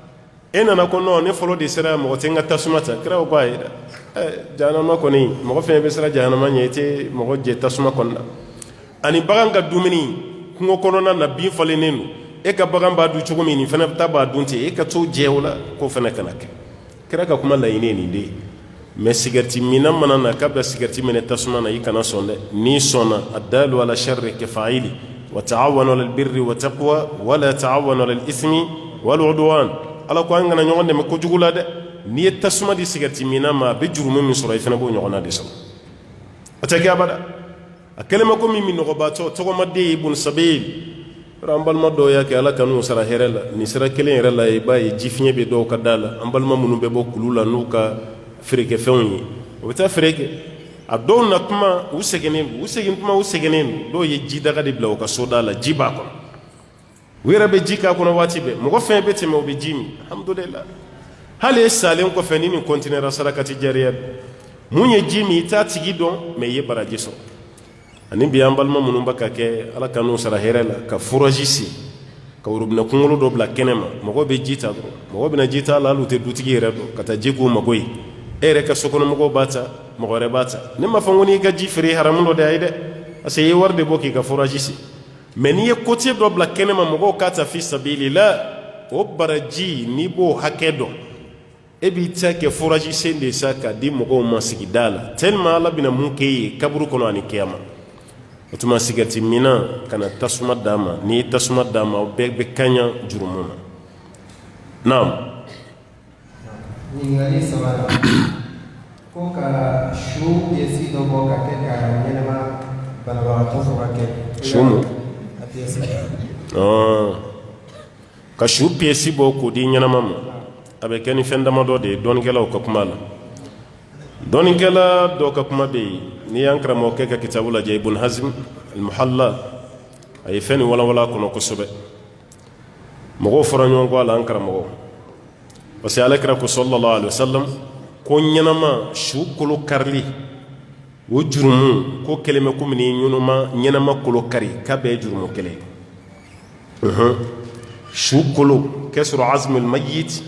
e nana ko non ne fɔlɔ de sera mɔgɔ tɛ n ka tasuma ta kira ko ayi dɛ jahanama kɔni mɔgɔ fɛn bɛ siran jahanama ɲɛ i tɛ mɔgɔ jɛ tasuma kɔnɔna ani bagan ka dumuni kungo kɔnɔna na bin falennen don e ka bagan b'a dun cogo min nin fana ta b'a dun ten e ka t'o jɛ o la k'o fana kana kɛ kira ka kuma laɲini ye nin de ye mais sigarɛti mina mana na k'a bɛ sigarɛti minɛ tasuma na i kana sɔn dɛ n'i sɔnna addalu ala sharri kafa'ili wa ta'awanu alal birri wa taqwa wa la ta'awanu alal ithmi wal udwan ala ko an kana ɲɔgɔn dɛmɛ kojugu la dɛ n'i ye tasuma di sigarɛti mina ma a bɛ jurumu min sɔrɔ i fana b'o ɲɔgɔnna de sɔrɔ o tɛ kɛ abada a kɛlen ma ko min minɔgɔbaatɔ tɔgɔmaden ibun sabil an balima dɔw y'a kɛ ala kan'u sara hɛrɛ la nin sira kelen yɛrɛ la i b'a ye ji fiɲɛ bɛ dɔw ka da la an balima minnu bɛ bɔ kulu la n'u ka feerekɛfɛnw ye o bɛ taa feere kɛ a dɔw na kuma u sɛgɛnnen don u sɛgɛnnen don dɔw ye ji daga de bila u ka so da la ji b'a kɔnɔ u yɛrɛ bɛ ji k'a kɔnɔ waati bɛɛ mɔgɔ fɛn bɛ tɛmɛ u bɛ ji min alhamdulillah hali e salen kɔfɛ ni nin kɔntinɛra sarakati jariya mun ye ji min i t'a tigi dɔn mais i ye baraji sɔrɔ ani bi an balima minnu bɛ ka kɛ ala ka n'u sara hɛrɛ la ka foraji si ka worobinɛ kunkolo dɔ bila kɛnɛ ma mɔgɔ bɛ ji ta dɔrɔn mɔgɔ bɛna ji ta la hali u tɛ dutigi yɛrɛ dɔn ka taa ji k'u mago ye e yɛrɛ ka sokɔnɔmɔgɔw b'a ta mɔgɔ wɛrɛ b'a ta ne m'a fɔ ko n'i ka ji feere haramu dɔ de a ye dɛ parce que i ye wari de bɔ k'i ka foraji si mais n'i ye côté dɔ bila kɛnɛ ma mɔgɔw k'a ta fi sabilillah o baraji n'i b'o hakɛ dɔn e b'i ta kɛ foraji sen de sa k'a di mɔgɔw ma sigida la tellement ala bɛna mun k'e ye kaburu kɔnɔ ani kiyama o tuma sigarɛti mina kana tasuma d'a ma n'i ye tasuma d'a ma o bɛɛ bɛ kaɲa jurumu na naam. ɲininkali sabanan ko ka su piyesi dɔ bɔ ka kɛ ka ɲɛnɛma banabagatɔ furakɛ su mun a piyesi ka su piyesi bɔ k'o di ɲɛnɛma ma a bɛ kɛ ni fɛn damadɔ de ye dɔɔnikɛlaw ka kuma la dɔɔnikɛla dɔw ka kuma bɛ yen n'i y'an karamɔgɔkɛ ka kitabu lajɛ ibn hazm al-muhalla a ye fɛn nin walawala kɔnɔ kosɛbɛ mɔgɔw fɔra ɲɔgɔn kɔ a la an karamɔgɔ parce que alakira ko sallallahu alaihi wasallam ko ɲɛnama su kolo karili o jurumu ko kelen bɛ komi ni ɲɛnama kolo kari k'a bɛɛ ye jurumu kelen su kolo kasru azmi al-mayyit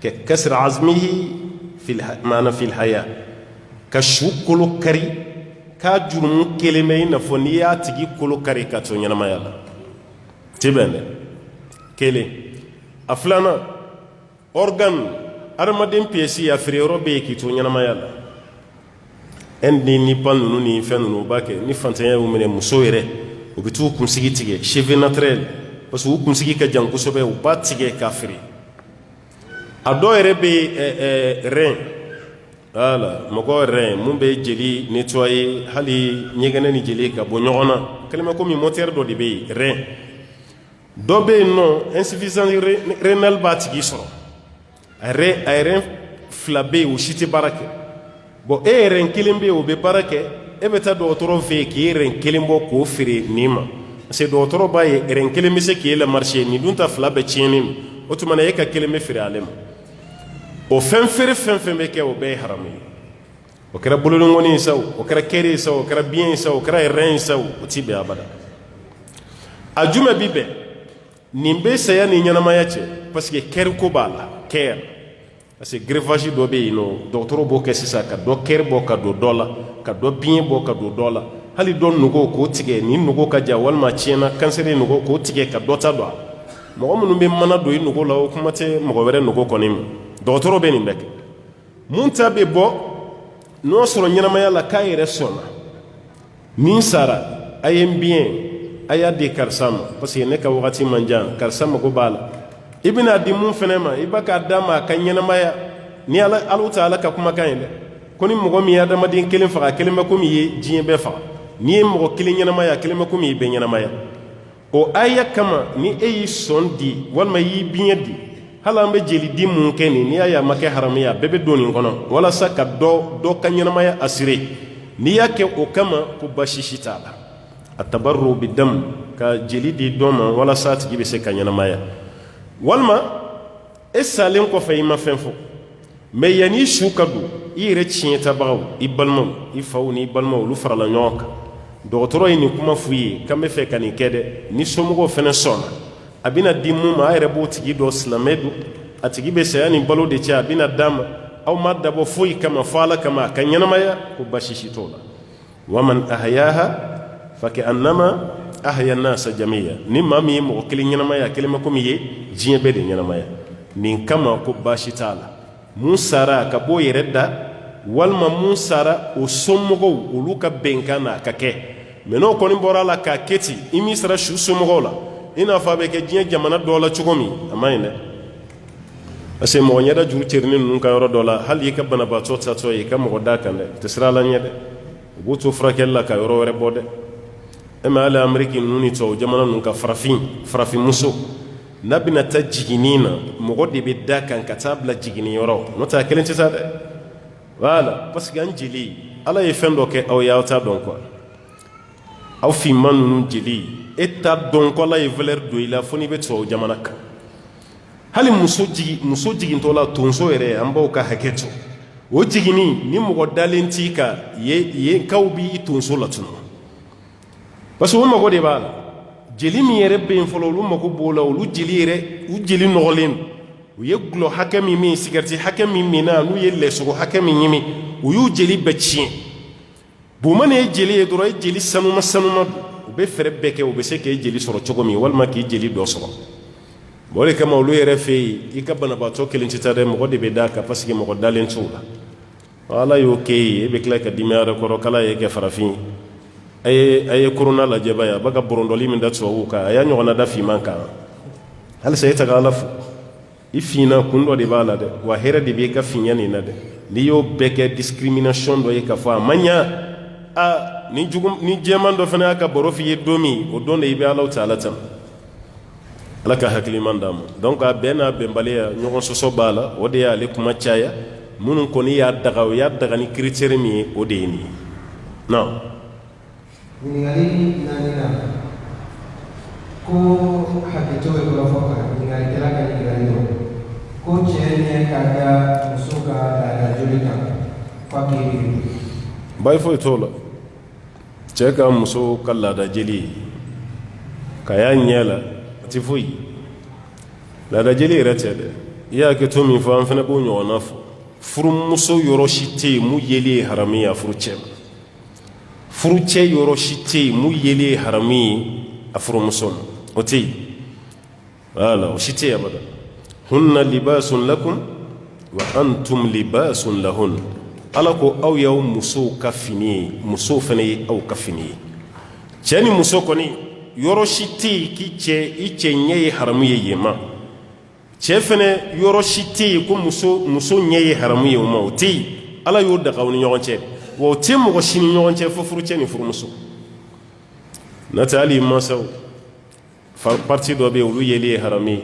ka kasri azmihi maana fil haya ka su kolo kari k'a jurumu kelen bɛ i n'a fɔ n'i y'a tigi kolo kari ka to ɲɛnamaya la tɛ bɛn dɛ kelen a filanan organe adamaden piyesi a feere yɔrɔ bɛ yen k'i to ɲɛnamaya la ni pan ninnu ni fɛn ninnu u b'a kɛ ni fantanya y'u minɛ muso yɛrɛ u bɛ t'u kunsigi tigɛ cheveux naturel parce que u kunsigi ka jan kosɛbɛ u b'a tigɛ k'a feere a dɔw yɛrɛ bɛ rein voilà mɔgɔ rein mun bɛ jeli nettoyer hali ɲɛgɛnɛ ni jeli ka bɔ ɲɔgɔn na kɛlɛmɛ komi moteur dɔ de bɛ yen rein dɔ bɛ yen nɔ insuffisance rénale b'a tigi sɔrɔ a ye rein fila bɛ yen o si tɛ baara kɛ bon e yɛrɛ kelen bɛ yen o bɛ baara kɛ e bɛ taa dɔgɔtɔrɔ fɛ yen k'i yɛrɛ kelen bɔ k'o feere nin ma parce que dɔgɔtɔrɔ b'a ye yɛrɛ kelen bɛ se k'e la marché nin dun ta fila bɛɛ tiɲɛnen don o tuma na e ka kelen bɛ feere ale ma o fɛn feere fɛn fɛn bɛ kɛ o bɛɛ ye haramu ye o kɛra bolodengɔni ye sa o kɛra kɛri ye sa o kɛra biyɛn ye sa o kɛra rɛn ye sa o t'i bɛn abada a jumɛn bi bɛn nin bɛ saya ni ɲɛnamaya cɛ parce que kɛri ko b'a la kɛri parce que greffage dɔ bɛ yen nɔ dɔgɔtɔrɔ b'o kɛ sisan ka dɔ kɛri bɔ ka don dɔ la ka dɔ biyɛn bɔ ka don dɔ la hali dɔ nogo k'o tigɛ ni nogo ka jan walima tiɲɛna kansɛri nogo k'o tigɛ ka dɔ ta don a mɔgɔ minnu bɛ mana don i nogo la o kuma tɛ mɔgɔ wɛrɛ nogo kɔni ma dɔgɔtɔrɔ bɛ nin bɛɛ kɛ mun ta bɛ bɔ n'o y'a sɔrɔ ɲɛnamaya la k'a yɛrɛ sɔnna min sara a ye n biyɛn a y'a di karisa ma parce que ne ka wagati man jan karisa mago b'a la i bɛna di mun fɛnɛ ma i b'a k'a d'a ma a ka ɲɛnamaya ni ala ta ala ka kumakan ye dɛ ko ni mɔgɔ min ye adamaden kelen faga kelen bɛ komi i ye diɲɛ bɛɛ faga n'i ye mɔgɔ kelen ɲɛnamaya kelen bɛ komi i bɛ ɲɛnamaya o aya kama ni e y'i sɔn di walima i y'i biyɛn di hali an bɛ jeli di mun kɛ nin n'i y'a ye a ma kɛ haramu ye a bɛɛ bɛ don nin kɔnɔ walasa ka dɔ ka ɲɛnamaya asire n'i y'a kɛ o kama ko baasi si t'a la a tabarru bi dam ka jeli di dɔ ma walasa a tigi bɛ se ka ɲɛnamaya walima e salen kɔfɛ i ma fɛn fɔ mais yanni su ka don i yɛrɛ tiɲɛtabagaw i balimaw i faw ni i balimaw olu farala ɲɔgɔn kan dɔgɔtɔrɔ ye nin kuma f'u ye k'an bɛ fɛ ka nin kɛ dɛ ni somɔgɔw fɛnɛ sɔnna a bɛna di mun ma a yɛrɛ b'o tigi dɔ silamɛ don a tigi bɛ saya ni balo de cɛ a bɛna d'a ma aw ma dabɔ foyi kama fɔ ala kama a ka ɲɛnamaya ko baasi si t'o la waman ahyaha fakannama ahya an-nasa jamiya ni maa min ye mɔgɔ kelen ɲɛnamaya a kelen bɛ komi ye diɲɛ bɛɛ de ɲɛnamaya nin kama ko baasi t'a la mun sara ka bɔ yɛrɛ da walima mun sara o somɔgɔw olu ka bɛnkan na a ka kɛ mais n'o kɔni bɔra la k'a kɛ ten i min sara su somɔgɔw la i n'a fɔ a bɛ kɛ diɲɛ jamana dɔ la cogo min a ma ɲi dɛ parce que mɔgɔ ɲɛda juru cɛrini ninnu ka yɔrɔ dɔ la hali i ka banabaatɔ tatɔ ye i ka mɔgɔ d'a kan dɛ o tɛ sira la ɲɛ dɛ u b'u to furakɛli la ka yɔrɔ wɛrɛ bɔ dɛ e ma hali ameriki ninnu ni tubabu jamana ninnu ka farafinmuso n'a bɛna taa jiginni na mɔgɔ de bɛ da kan ka taa bila jiginni yɔrɔ n'o tɛ a kelen tɛ taa dɛ voilà parce que an jeli ala ye fɛn dɔ kɛ aw ye aw t'a dɔn quoi aw finman ninnu jeli e t'a dɔn ko ala ye valeur don i la fo n'i bɛ tubabu jamana kan hali muso jigintɔ la tonso yɛrɛ an b'aw ka hakɛ to o jiginni ni mɔgɔ dalen t'i kan yen kaw b'i tonso la tunu parce que o mago de b'a la jeli min yɛrɛ bɛ yen fɔlɔ olu mago b'o la olu jeli yɛrɛ u jeli nɔgɔlen u ye gulɔ hakɛ min min sigariti hakɛ min minna n'u ye lɛsogo hakɛ min ɲimi u y'u jeli bɛɛ tiɲɛ bomani ye jeli ye dɔrɔn e jeli sanuma don u bɛ fɛrɛ bɛɛ kɛ u bɛ se k'e jeli sɔrɔ cogo min walima k'i jeli dɔ sɔrɔ bon o de kama olu yɛrɛ fɛ yen i ka banabaatɔ kelen tɛ taa dɛ mɔgɔ de bɛ d'a kan parce que mɔgɔ dalen t'o la ala y'o k'e ye e bɛ tila ka dimi yɛrɛ kɔrɔ k'ala ye kɛ farafin ye a ye korona lajɛ ba ye a b'a ka borondɔli min da tubabuw kan a y'a ɲɔgɔnna da finman kan halisa e ta ka ala fo i finna kun dɔ de b'a la dɛ wa hɛrɛ de b'e ka finya nin na dɛ n'i y'o bɛɛ kɛ discrimination dɔ ye k'a fɔ a man ɲa ni jɛman dɔ fana y'a ka baro f'i ye don min o don de i bɛ alaw ta ala tan ala ka hakiliman d'a ma donc a bɛɛ n'a bɛnbaliya ɲɔgɔn sɔsɔ b'a la o de y'ale kuma caya minnu kɔni y'a daga o y'a daga ni critère min ye o de ye nin ye non ɲininkali naaninan ko hakɛto bɛ kɔrɔ fɔ kan ɲininkalikɛla ka ɲininkali dɔ ko cɛ ɲɛ ka da muso ka laada joli kan f'a k'i miiri bayi foyi t'o la cɛ ka muso ka laada jeli ka y'a ɲɛ la a tɛ foyi laada jeli yɛrɛ tɛ dɛ i y'a kɛ to min fɔ an fana b'o ɲɔgɔnna fɔ furumuso yɔrɔ si tɛ yen mun yeli ye haramu ye a furu cɛ ma furu cɛ yɔrɔ si tɛ yen mun yeli ye haramu ye a furumuso ma o tɛ yen voilà o si tɛ yen abada hunna libasun lakum wa antum libasun lahun ala ko aw y'aw musow ka fini ye musow fana ye aw ka fini ye cɛ ni muso kɔni yɔrɔ si tɛ yen k'i cɛ i cɛ ɲɛ ye haramu ye yen ma cɛ fana yɔrɔ si tɛ yen ko muso ɲɛ ye haramu ye o ma o tɛ yen ala y'o daga aw ni ɲɔgɔn cɛ wa o tɛ mɔgɔ si ni ɲɔgɔn cɛ fo furucɛ ni furumuso n'o tɛ hali mansaw parti dɔ bɛ yen olu yeli ye haramu ye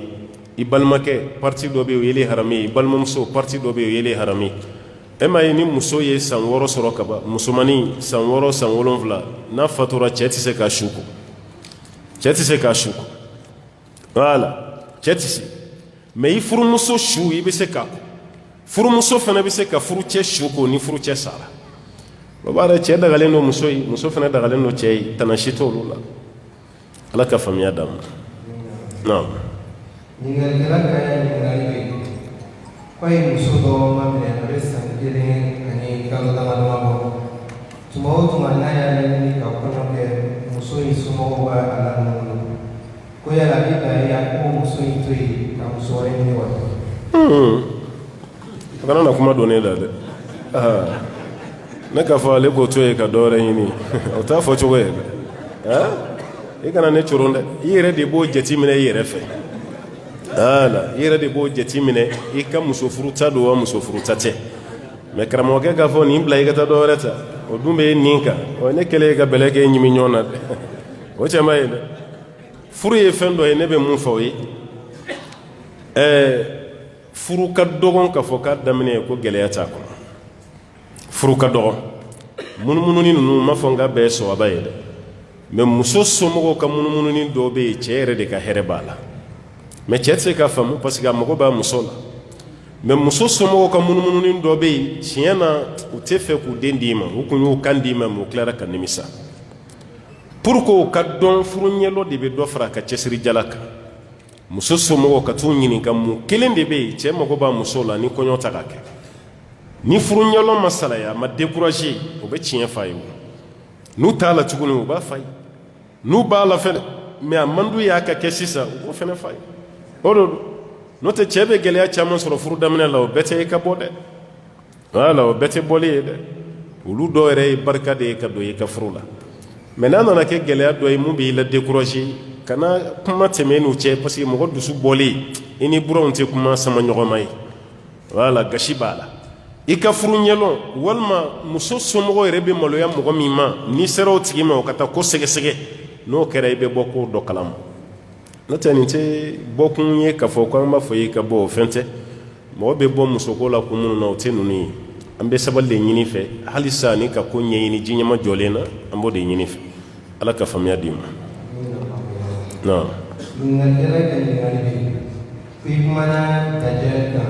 i balimakɛ parti dɔ bɛ yen o yeli harami i balimamuso parti dɔ bɛ yen o yeli harami e m'a ye ni muso ye san 6 sɔrɔ ka ban musomanin san 6 san 7 n'a fatura cɛ tɛ se k'a su ko cɛ tɛ se k'a su ko voilà cɛ tɛ se mais i furumuso su i bɛ se k'a ko furumuso fana bɛ se ka furucɛ su ko ni furucɛ sara o b'a dɔn cɛ dagalen don muso ye muso fana dagalen don cɛ ye tana si t'olu la ala ka faamuya d'a ma naam ɲininkali ka ɲininkali bɛ yen ko ye muso dɔ ma minɛ a bɛ san 1 ani kalo damadama bɔ tuma o tuma n'a y'a laɲini ka kɔɲɔ kɛ muso in somɔgɔw b'a a lamunumunu ko yala ni da ye ko muso in to yen ka muso wɛrɛ ɲini wa a kana na kuma don ne la dɛ ne k'a fɔ ale k'o to yen ka dɔ wɛrɛ ɲini o t'a fɔ cogo ye dɛ i kana ne coron dɛ i yɛrɛ de b'o jateminɛ i yɛrɛ fɛ voilà i yɛrɛ de b'o jateminɛ i ka muso furuta don wa muso furuta tɛ mais karamɔgɔkɛ k'a fɔ nin bila i ka taa dɔ wɛrɛ ta o dun bɛ nin kan o ne kɛlen ye ka bɛlɛ kɛ ɲimi ɲɔgɔn na dɛ o cɛ ma ye dɛ furu ye fɛn dɔ ye ne bɛ mun fɔ o ye furu ka dɔgɔn k'a fɔ k'a daminɛ ye ko gɛlɛya t'a kɔnɔ furu ka dɔgɔn munumununi ninnu ma fɔ n ka bɛɛ ye sɔgɔba ye dɛ mais muso somɔgɔw ka munumununi dɔw bɛ yen cɛ yɛrɛ de ka hɛrɛ b'a la mais cɛ tɛ se k'a faamu parce que a mago b'a muso la mais muso somɔgɔw ka munumununi dɔw bɛ yen tiɲɛ na u tɛ fɛ k'u den d'i ma u kun y'u kan d'i ma mais u tilara ka nimisa pour que o ka dɔn furu ɲɛlɔ de bɛ dɔ fara a ka cɛsiri jala kan muso somɔgɔw ka t'u ɲininka mun kelen de bɛ yen cɛ mago b'a muso la ni kɔɲɔ ta ka kɛ ni furu ɲɛlɔ ma salaya a ma décourager o bɛ tiɲɛ f'a ye n'u t'a la tuguni u b'a f'a ye n'u b'a la fɛnɛ mais a man d'u y'a ka kɛ sisan u b'o fɛnɛ f'a ye o de don n'o tɛ cɛ bɛ gɛlɛya caman sɔrɔ furu daminɛ la o bɛɛ tɛ i ka bɔ dɛ voilà o bɛɛ tɛ bɔli ye dɛ olu dɔw yɛrɛ ye barika de ye ka don i ka furu la mais n'a nana kɛ gɛlɛya dɔ ye mun b'i la décourager kana kuma tɛmɛ n'u cɛ parce que mɔgɔ dusu bɔlen i ni buranw tɛ kuma sama ɲɔgɔn ma ye voilà gasi b'a la i ka furu ɲɛlɔn walima muso somɔgɔw yɛrɛ bɛ maloya mɔgɔ min ma n'i sera o tigi ma o ka taa ko sɛgɛsɛgɛ n'o kɛra i bɛ bɔ ko dɔ kalama n'o tɛ nin tɛ bɔkun ye k'a fɔ ko an b'a fɔ i ka bɔ o fɛn tɛ mɔgɔ bɛ bɔ musoko la kun minnu na o tɛ ninnu ye an bɛ sabali de ɲini fɛ halisa ni ka ko ɲɛɲini ji ɲɛma jɔlen na an b'o de ɲini fɛ ala ka faamuya d'i ma non ɲininkali ka ɲininkali bɛ yen ko i kumana dajɛli kan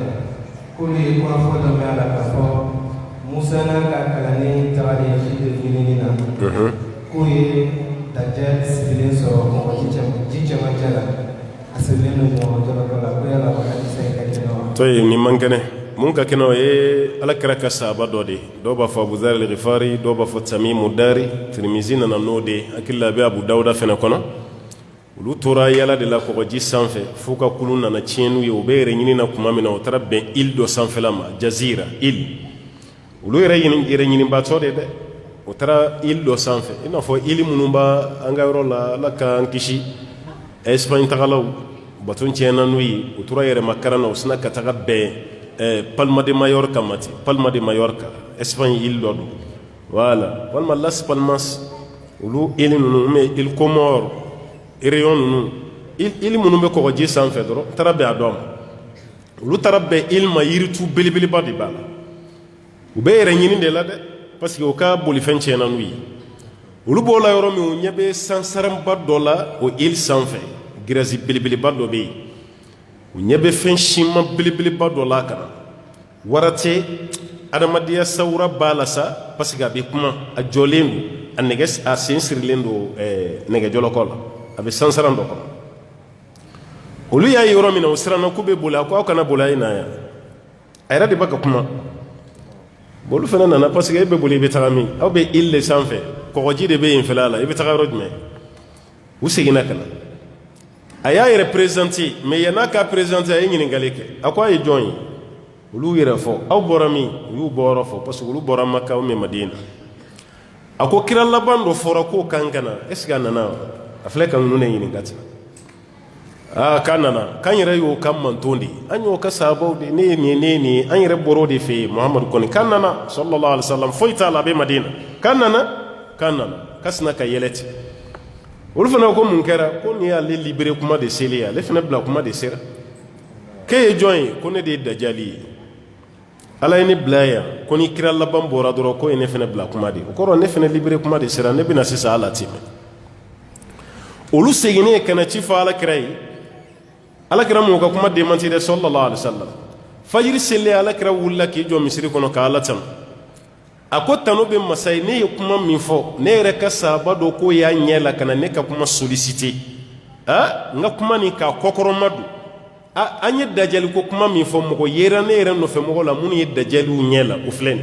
k'olu ye kuma fɔ dɔ mɛn a la k'a fɔ musa n'a ka kalanden tagalen ji de ɲinini na k'o ye dajɛli sigilen sɔrɔ mɔgɔ ji cɛmancɛ la a sigilen don mɔgɔ dɔrɔn la ko yala hadisa in ka kɛnɛ wa. to ye nin man kɛnɛ mun ka kɛnɛ o ye ala kɛra ka sahaba dɔ de dɔw b'a fɔ abu zar al-ghifari dɔw b'a fɔ tamimu dari tirmizi nana n'o de hakili la a bɛ abu dawuda fɛnɛ kɔnɔ olu tora yala de la kɔgɔji sanfɛ f'u ka kulu nana tiɲɛ n'u ye u bɛ yɛrɛ ɲini na tuma min na o taara bɛn île dɔ sanfɛla ma jazira île olu yɛrɛ ɲinibaatɔ de dɛ o taara île dɔ sanfɛ i n'a fɔ île minnu b'a an ka yɔrɔ la ala k'an kisi Espagne tagalaw bato tiɲɛna n'u ye u tora yɛrɛma karan na u sina ka taga bɛn Palma de Mallorca ma ten Palma de Mallorca Espagne île dɔ don voilà walima Las Palmas olu île ninnu mais île Comore réunion ninnu île minnu bɛ kɔgɔji sanfɛ dɔrɔn taara bɛn a dɔ ma olu taara bɛn île ma yiritu belebeleba de b'a la u bɛ yɛrɛ ɲini de la dɛ parce que u ka bolifɛn tiɲɛna n'u ye olu b'o la yɔrɔ min u ɲɛ bɛ sansarenba dɔ la o île sanfɛ girazi belebeleba dɔ bɛ yen u ɲɛ bɛ fɛn siman belebeleba dɔ la ka na wara tɛ adamadenya sawura b'a la sa parce que a bɛ kuma a jɔlen don a nɛgɛ a sen sirilen don nɛgɛjɔlɔkɔ la a bɛ sansaran dɔ kɔnɔ olu y'a ye yɔrɔ min na u siranna k'u bɛ boli a ko aw kana boli a ye na yan a yɛrɛ de b'a ka kuma olu fana nana parce que e bɛ boli i bɛ taga min aw bɛ île de sanfɛ kɔgɔji de bɛ yen fɛla la i bɛ taga yɔrɔ jumɛn u seginna ka na a y'a yɛrɛ présenté mais yan'a k'a présenté a ye ɲininkali kɛ a ko a ye jɔn ye olu yɛrɛ fɔ aw bɔra min u y'u bɔ yɔrɔ fɔ parce que olu bɔra Maka ou Madina a ko kira laban dɔ fɔra k'o kan ka na est ce que a nana a filɛ ka ninnu de ɲininka ten k'a nana k'an yɛrɛ y'o ka manton de an y'o ka sahabaw de ne ye nin ne ye nin an yɛrɛ bɔr'o de fɛ yen Muhamadu kɔni k'an nana sallallahu alaihi wasallam foyi t'a la a bɛ Madina k'an nana k'a sina ka yɛlɛ ten olu fana ko mun kɛra ko nin y'ale libéré kuma de seli ale fana bila kuma de sera ke join ko ne de dajali ala ni blaya ko ni kira laban bora doro ko ne fene bla kuma de ko ro ne fene libere kuma de sera ne bina sisa ala time olu segine kana ci fa ala kirai ala kira mo ka kuma de manti de sallallahu alaihi wasallam fajiri selle ala kira wulla ki jo misiri kono ka ala tam ako tano be masai ne kuma min fo ne re ka saba do ko ya nyela kana ne ka kuma solliciter nga kuma ni ka kokoro madu anye dajali ko kuma min fo mo yera ne yera no fe mo la mun ye dajali u nyela u flen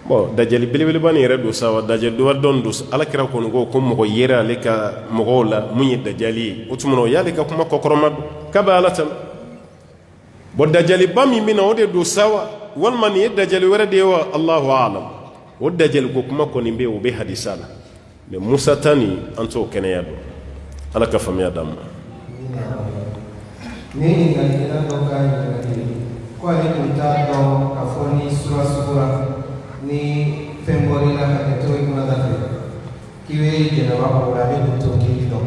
bo dajali belebele bani yera do sawa dajali do don do ala kira ko ngo ko mo yera le ka mo la mun ye dajali o tumuno ya le ka kuma kokoro madu ka ba ala tam bo dajali bami mina o de do sawa wal man ye dajali wera de wa Allahu a'lam o dajali ko kuma ko ni be o be hadisala le Musa tani anto kenaya do ala ka famiya dam ni ngalira do ka ni ko ali kunta do ka foni sura ni fembori la ka to ikuna da kiwe jena wa ko la be to ki do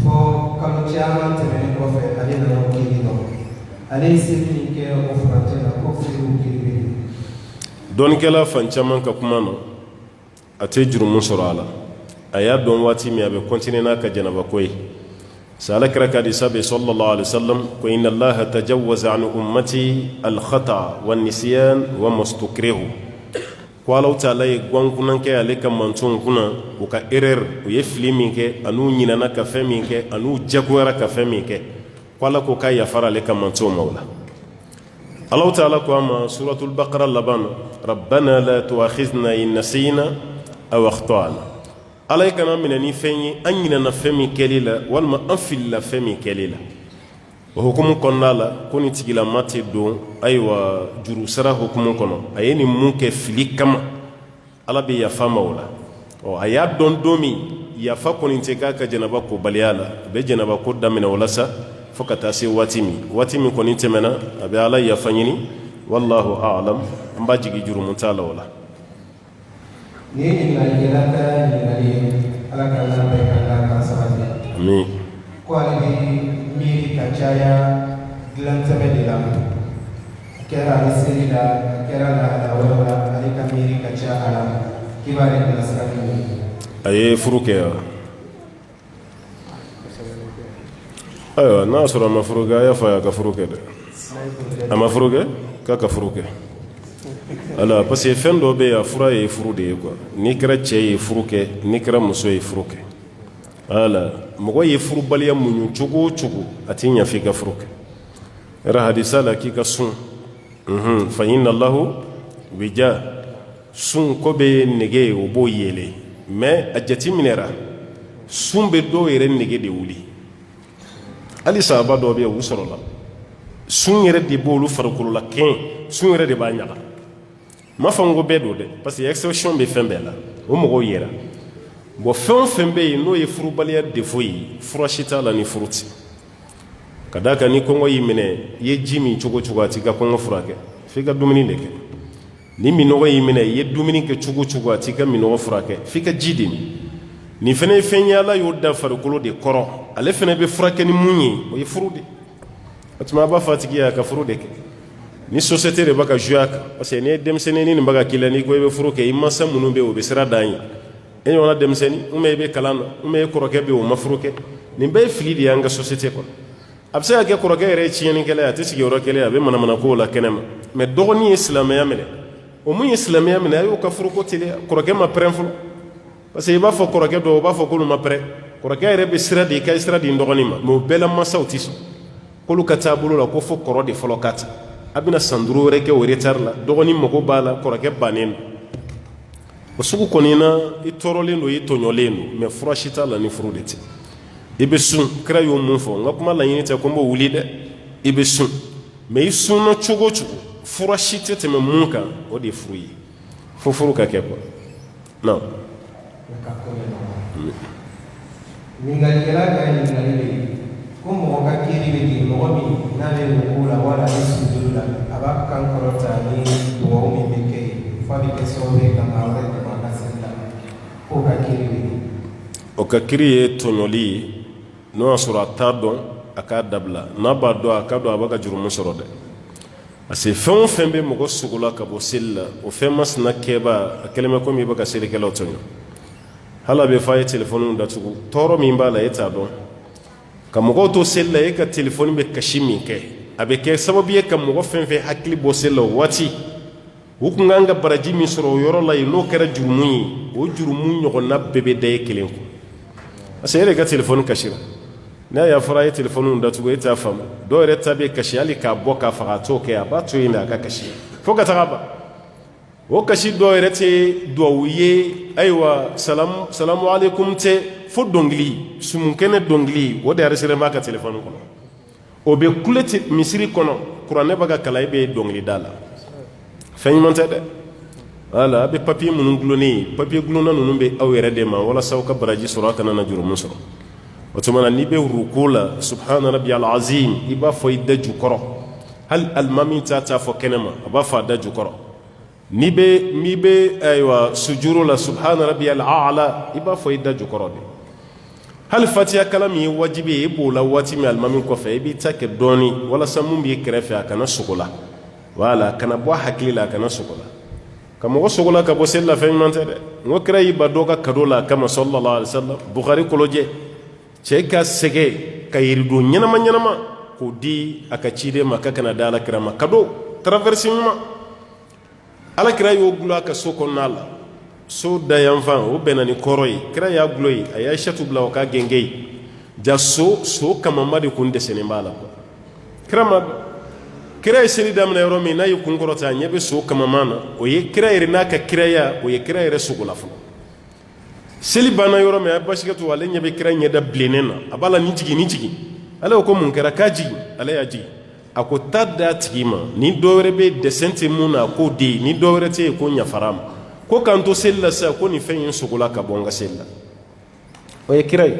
fo kalu chama tene ko fe ali no ki do ali sirri ke o frate na ko firu ki don kala fan chaman ka kuma no ate jurumun surala aya don wati mi abe continue na ka janaba koy sala kraka di sabe sallallahu alaihi wasallam ko inna allaha tajawwaza an ummati al khata wan nisyan wa mustakrihu ko Allah taala e gonkunan ke ale kam mantun kuna o ka erreur o ye filimi ke anu nyina na ka femi ke anu jagora ka femi ke ko Allah ko kay yafara le kam mantun mawla Allah taala ko ama suratul baqara laban rabbana la tu'akhidhna in nasina aw akhtana ala kana minani fenyi anyina na femi kelila walma anfilla femi kelila wa hukumu konnala koni tigila mate do aywa juru sara hukumu kono ayeni munke fili kama ala be ya fama wala o aya don domi ya fa koni teka ka janaba ko baliyala be janaba ko damina wala sa fokata se watimi koni temena abe ala ya fanyini wallahu a'lam amba jigi juru mutala wala ni ngalira ka ni ala ka na be ka sabati amin ko ali mi ka chaya dilan tabe dilam kera risila kera la wala ali ka mi ka cha ala kibare na sakati aye furuke ayo na sura mafuruga ya fa ka furuke de ama furuke ka furuke ala parce que fen do be ya fura ye furu de quoi ni kra che ye furuke ni kra muso ye furuke ala mogo ye furu baliya munyu chugu atinya fika furuke era hadisa la ki ka sun fa inna Allahu wija sun ko be nege o bo yele mais ajati minera sun be do yere nege de wuli ali sahaba do be wusorola sun yere de bolu farkulu la ken sun yere de ba nyaga ma fango be do de parce que exception be fembela o mogo yera bo fen be no ye furu baliya defo yi fura shita la ni furuti kadaka ni kongo yimene ye jimi chugo ati ka kongo furake fika dumini ndeke ni minogo yimene ye dumini ke chugo ati ka minogo furake fika jidini ni fene fenya la yo da farkulo de koro ale fene be furake ni munyi o ye furudi atuma ba fatiki ya ka furude ke ni société de baka juaka parce que ni demsene ni baga kilani ko be furuke imasa munu be o be sira dani en wona demseni ume be kalana ume koroke be o mafruke ni be fili di anga société ko absa ke koroke re chieni kele ati sigi oro kele abe mana ko la kenema mais dogoni islamia mele o mu islamia mele ayo ka furuko tele koroke ma prenful parce que ba fo koroke do ba fo ko ma pre koroke re be sira di kay sira di ndogoni ma mo bela masa utiso ko lu katabulu la ko fo koro de folokata abina sanduro reke o retar la dogoni mako bala koroke banen o sugu konina i torolendo i tonyolendo mais furashita la ni furudete ibe sun kra yo mun fo ngakuma la yini te ko mbo wulide ibe sun mais i sunna chugo furashite te me munka o de fruyi fo furu ka kepo non ningalira ga ningalire ko mo ka kiri be di mo mi na le ko la wala sujula aba kan korota ni do mi be ke fa di ke so be kan awre o ka kiri ye tonyoli no asura tardon aka dabla n'a b'a dɔn a ka dɔn a b'a ka jurumu sɔrɔ dɛ parce que fɛn o fɛn bɛ mɔgɔ sugola ka bɔ seli la o fɛn masina kɛba a kɛlen bɛ komi i bɛ ka selikɛlaw tɔɲɔ hali a bɛ fɔ a ye telefɔniw datugu tɔɔrɔ min b'a la e t'a dɔn ka mɔgɔw to seli la e ka telefɔni bɛ kasi min kɛ a bɛ kɛ sababu ye ka mɔgɔ fɛn fɛn hakili bɔ seli la o waati u kun kan ka baraji min sɔrɔ o yɔrɔ la yen n'o kɛra jurumu ye o jurumu ɲɔgɔnna bɛɛ bɛ da e kelen kun parce que e de ka telefɔni kasira n'a y'a fɔra a ye telefɔniw datugu e t'a faamu dɔw yɛrɛ ta bɛ kasi hali k'a bɔ k'a faga a t'o kɛ a b'a to yen de a ka kasi fo ka taga ban o kasi dɔw yɛrɛ tɛ duwawu ye ayiwa salamu aleykum tɛ fo dɔnkili sumunkɛnɛ dɔnkili o de ariseren b'a ka telefɔni kɔnɔ o bɛ kule misiri kɔnɔ kuranɛ b'a ka kalan e bɛ dɔnkili da la fɛn ɲuman tɛ dɛ wala a bɛ papiye minnu gulonnen papiye gulonna ninnu bɛ aw yɛrɛ de ma walasa aw ka baraji sɔrɔ a kana na jurumu sɔrɔ o tuma na n'i bɛ ruku la subhana rabbi al-azim i b'a fɔ i da jukɔrɔ hali alimami t'a fɔ kɛnɛma a b'a fɔ a da jukɔrɔ n'i bɛ ayiwa sujuru la subhana rabbi al-a'la i b'a fɔ i da jukɔrɔ de hali fatiha kalan min ye wajibi ye e b'o la waati min alimami kɔfɛ i b'i ta kɛ dɔɔni walasa mun b'i kɛrɛfɛ a kana sogo la wala kana bɔ hakili la a kana sogo la ka mɔgɔ sogo la ka bɔ seli la fɛn ɲuman tɛ dɛ n ko kira y'i ba dɔ ka kado la kama sallallahu alaihi wasallam Bukhari kolojɛ cɛ ka sɛgɛ ka yiridon ɲɛnama ɲɛnama k'o di a ka ciden ma ka kana da alakira ma kado traverse ɲuman alakira y'o gulo a ka so kɔnɔna la so da yanfan o bɛnna ni kɔrɔ ye kira y'a gulo ye a y'a Aishatu bila o ka genge ye ja so kamama de kun dɛsɛnen b'a la kira ma kira ye seli daminɛ yɔrɔ min n'a ye kun kɔrɔta a ɲɛ bɛ so kamama na o ye kira yɛrɛ n'a ka kiraya o ye kira yɛrɛ sogo la fɔlɔ seli banna yɔrɔ min a ye basikɛto ale ɲɛ bɛ kira ɲɛda bilennen na a b'a la ni jigi ale ko mun kɛra k'a jigi ale y'a jigi a ko taa da tigi ma ni dɔ wɛrɛ bɛ dɛsɛn tɛ mun na k'o di ni dɔ wɛrɛ tɛ yen ko ɲafara ma ko k'an to seli la sisan ko nin fɛn in sogo la ka bɔ n ka seli la o ye kira ye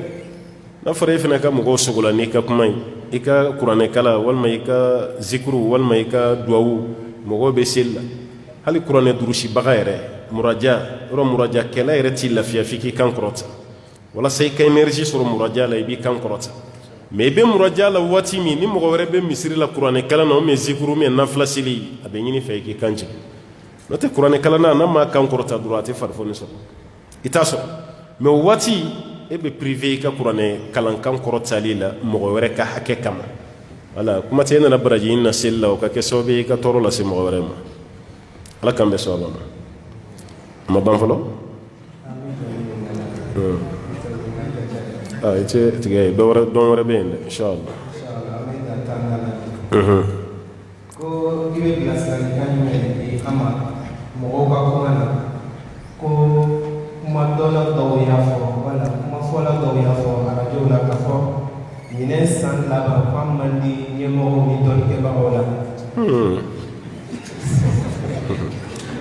n'a fɔra e fana ka mɔgɔw sogo la n'i ka kuma ye i ka kuranɛ kala walima i ka zikuru walima i ka duwawu mɔgɔw bɛ seli la hali kuranɛ durusibaga yɛrɛ muraja yɔrɔ muraja kɛlɛ yɛrɛ t'i lafiya f'i k'i kan kɔrɔta walasa i ka énergie sɔrɔ muraja la i b'i kan kɔrɔta mais i bɛ muraja la waati min ni mɔgɔ wɛrɛ bɛ misiri la kuranɛ kalan na o mɛ zikuru ou bien nafila seli a bɛ ɲini fɛ i k'i kan jigin n'o tɛ kuranɛ kalan na n'a ma kan kɔrɔta dɔrɔn a tɛ farifoni sɔrɔ i t'a sɔrɔ mais o waati e bɛ privé i ka kuranɛ kalankan kɔrɔtali la mɔgɔ wɛrɛ ka hakɛ kama wala kuma tɛ e nana baraji in na seli la o ka kɛ sababu ye i ka tɔɔrɔ lase mɔgɔ wɛrɛ ma ala k'an bɛ sababa ma a ma ban fɔlɔ i tɛ tigɛ dɔn wɛrɛ bɛ yen dɛ inshallah ko i bɛ bilasiralikan jumɛn di an ma mɔgɔw ka kuma na ko kuma dɔla dɔw y'a fɔ wala kuma fɔla dɔw y'a fɔ arajow la k'a fɔ ɲinɛ san laban ko an man di ɲɛmɔgɔw ni dɔnnikɛbagaw la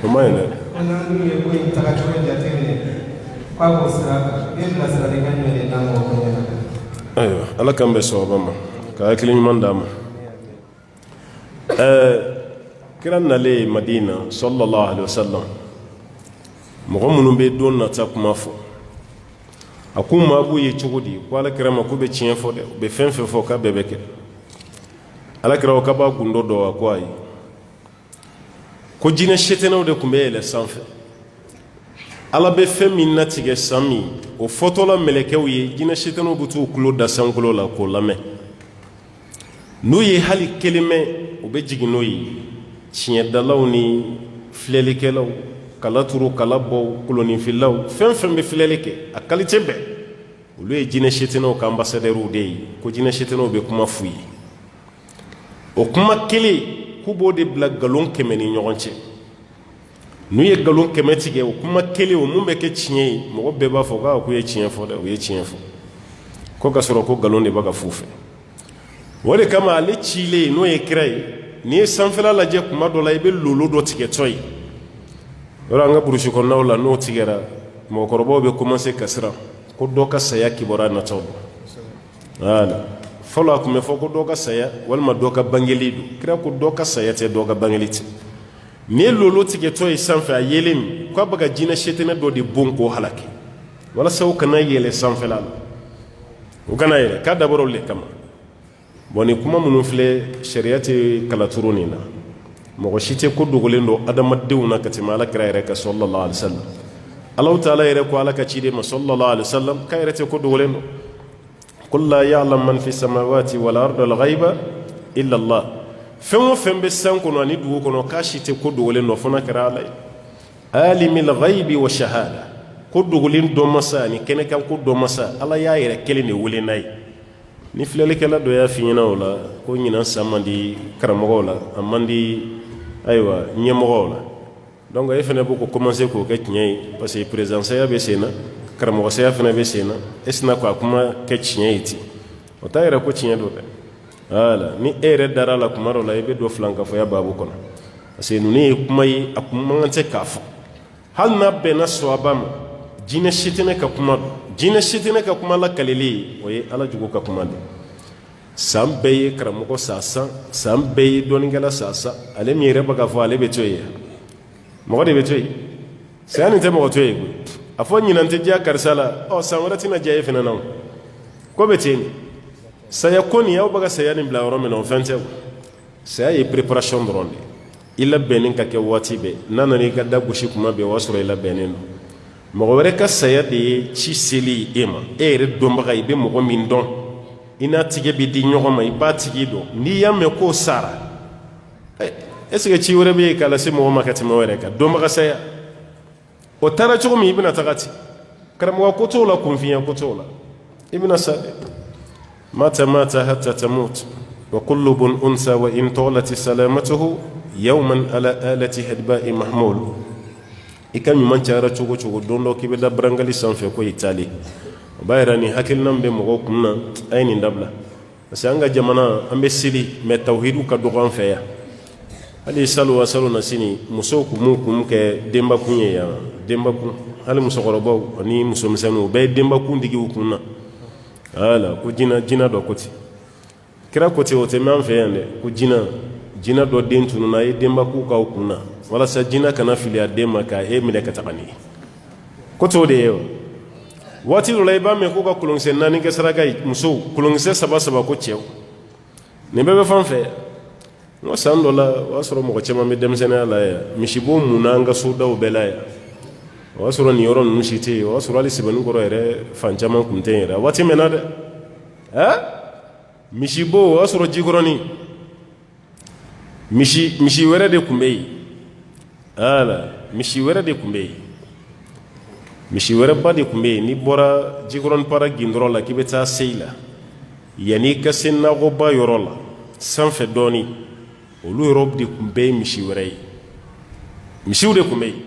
o ma ɲi dɛ ko n'an dun ye ko in tagacogo jateminɛ k'a b'o sira kan i bɛ bilasiralikan jumɛn de d'an ma o ko ɲɛna ayiwa ala k'an bɛ sababa ma ka hakili ɲuman d'a ma kira nalen Madina sallallahu alaihi wasallam mɔgɔ minnu bɛ don nata kuma fɔ a ko maa b'u ye cogo di ko alakira ma k'u bɛ tiɲɛ fɔ dɛ u bɛ fɛn fɛn fɔ k'a bɛɛ bɛ kɛ alakira ko k'a b'a gundo dɔn a ko ayi ko jinɛ setenɛw de tun bɛ yɛlɛ sanfɛ ala bɛ fɛn min natigɛ san min o fɔtɔla mɛlɛkɛw ye jinɛ setenɛw bɛ t'u tulo da sankolo la k'o lamɛn n'u ye hali kelen mɛn u bɛ jigin n'o ye tiɲɛdalaw ni filɛlikɛlaw kala turu kala bɔ kolonifilaw fɛn fɛn bɛ filɛli kɛ a qualité bɛɛ olu ye jinɛ setenɛw ka ambassadɛrw de ye ko jinɛ setenɛw bɛ kuma f'u ye o kuma kelen k'u b'o de bila nkalon 100 ni ɲɔgɔn cɛ n'u ye nkalon 100 tigɛ o kuma kelen o mun bɛ kɛ tiɲɛ ye mɔgɔ bɛɛ b'a fɔ k'u ye tiɲɛ fɔ dɛ u ye tiɲɛ fɔ ko ka sɔrɔ ko nkalon de b'a ka f'u fɛ o de kama ale cilen n'o ye kira ye n'i ye sanfɛla lajɛ kuma dɔ la i bɛ lolo dɔ tigɛtɔ ye yɔrɔ an ka burusi kɔnɔnaw la n'o tigɛra mɔgɔkɔrɔbaw bɛ commencer ka siran ko dɔ ka saya kibaruya natɔ don voilà fɔlɔ a tun bɛ fɔ ko dɔ ka saya walima dɔ ka bangeli don kira ko dɔ ka saya tɛ dɔ ka bangeli tɛ n'i ye lolo tigɛtɔ ye sanfɛ a yelen min k'a bɛ ka jinɛ setenɛ dɔ de bon k'o halaki walasa u kana yɛlɛ sanfɛla la u kana yɛlɛ k'a dabɔra olu de kama bon ni kuma minnu filɛ sariya tɛ kalaturu nin na mɔgɔ si tɛ ko dogolen don adamadenw na ka tɛmɛ alakira yɛrɛ kan sallallahu alaihi wasallam Allahu taala yɛrɛ ko ala ka ciden ma sallallahu alaihi wasallam ka yɛrɛ tɛ ko dogolen don qul la ya'lam man fi samawati wal ardi al ghaiba illa Allah fɛn o fɛn bɛ san kɔnɔ ani dugu kɔnɔ k'a si tɛ ko dogolen don fo n'a kɛra ala ye alimil ghaibi wa shahada ko dogolen dɔn masa ani kɛnɛkan ko dɔn masa ala y'a yɛrɛ kelen de wele n'a ye ni filɛlikɛla dɔ y'a f'i ɲɛna o la ko ɲinan san man di karamɔgɔw la a man di ayiwa ɲɛmɔgɔw la donc e fana b'o ko commencer k'o kɛ tiɲɛ ye parce que présidencaya bɛ sen na karamɔgɔsaya fana bɛ sen na e sina ko a kuma kɛ tiɲɛ ye ten o t'a yɛrɛ ko tiɲɛ don dɛ voilà ni e yɛrɛ dara la kuma dɔ la i bɛ don filankafɔya baabu kɔnɔ parce que ninnu ye kuma ye a kun man kan tɛ k'a fɔ hali n'a bɛnna sɔaba ma jinɛ si tɛ ne ka kuma don jinɛ si tɛ ne ka kuma lakalili ye o ye ala jugu ka kuma de san bɛɛ ye karamɔgɔ sasa san bɛɛ ye dɔnnikɛla sasa ale min yɛrɛ bɛ k'a fɔ ale bɛ to yen mɔgɔ de bɛ to yen saya nin tɛ mɔgɔ to yen koyi a fɔ ɲinan tɛ diya karisa la ɔ san wɛrɛ tɛna diya e fana na o ko bɛ ten saya ko nin aw bɛ ka saya nin bila yɔrɔ min na o fɛn tɛ saya ye préparation dɔrɔn de i labɛnnen ka kɛ waati bɛɛ n'a nana i ka da gosi kuma bɛɛ o y'a sɔrɔ i labɛnnen don mɔgɔ wɛrɛ ka saya de ye ci seli e ma e yɛrɛ dɔnbaga i bɛ mɔgɔ min dɔn i n'a tigi bɛ di ɲɔgɔn ma i b'a tigi dɔn n'i y'a mɛn k'o sara est-ce que ci wɛrɛ bɛ yen k'a lase mɔgɔ ma ka tɛmɛ o yɛrɛ kan dɔnbaga saya o taara cogo min i bɛna taga ten karamɔgɔ ko t'o la kunfinya ko t'o la i bɛna sa dɛ mata hatta tamut wa kullu bun unsa wa in talat salamatuhu yawman ala alati hadba'i mahmul i ka ɲuman cayara cogo cogo don dɔ k'i bɛ da barangali sanfɛ ko itali o b'a yira nin hakilinan bɛ mɔgɔw kun na a ye nin dabila parce que an ka jamana an bɛ seli mais tawhidu ka dɔgɔ an fɛ yan hali salo wa salo na sini musow kun m'u kun kɛ denbakun ye yan denbakun hali musokɔrɔbaw ani musomisɛnninw u bɛɛ ye denbakun digi u kun na voilà ko jina dɔ ko ten kira ko ten o tɛ mɛn an fɛ yan dɛ ko jina dɔ den tununna a ye denbakun k'aw kun na walasa jina kana fili a den ma k'a e minɛ ka taga ni ye ko t'o de ye wa waati dɔ la i b'a mɛn ko ka kolonkisɛ 4 kɛ saraka ye musow kolonkisɛ 3 ko cɛw nin bɛɛ bɛ fan fɛ n ko san dɔ la o y'a sɔrɔ mɔgɔ caman bɛ denmisɛnninya la yan misibo munna an ka sodaw bɛɛ la yan o y'a sɔrɔ nin yɔrɔ ninnu si tɛ yen o y'a sɔrɔ hali sɛbɛnnikɔrɔ yɛrɛ fan caman tun tɛ yen yɛrɛ waati mɛnna dɛ misibo o y'a sɔrɔ jikɔrɔni misi wɛrɛ de tun bɛ yen voilà misi wɛrɛ de tun bɛ yen misi wɛrɛba de tun bɛ yen n'i bɔra jikɔrɔni para gindɔrɔ la k'i bɛ taa seyi la yanni i ka se nakɔba yɔrɔ la sanfɛ dɔɔnin olu yɔrɔ de tun bɛ ye misi wɛrɛ ye misiw de tun bɛ yen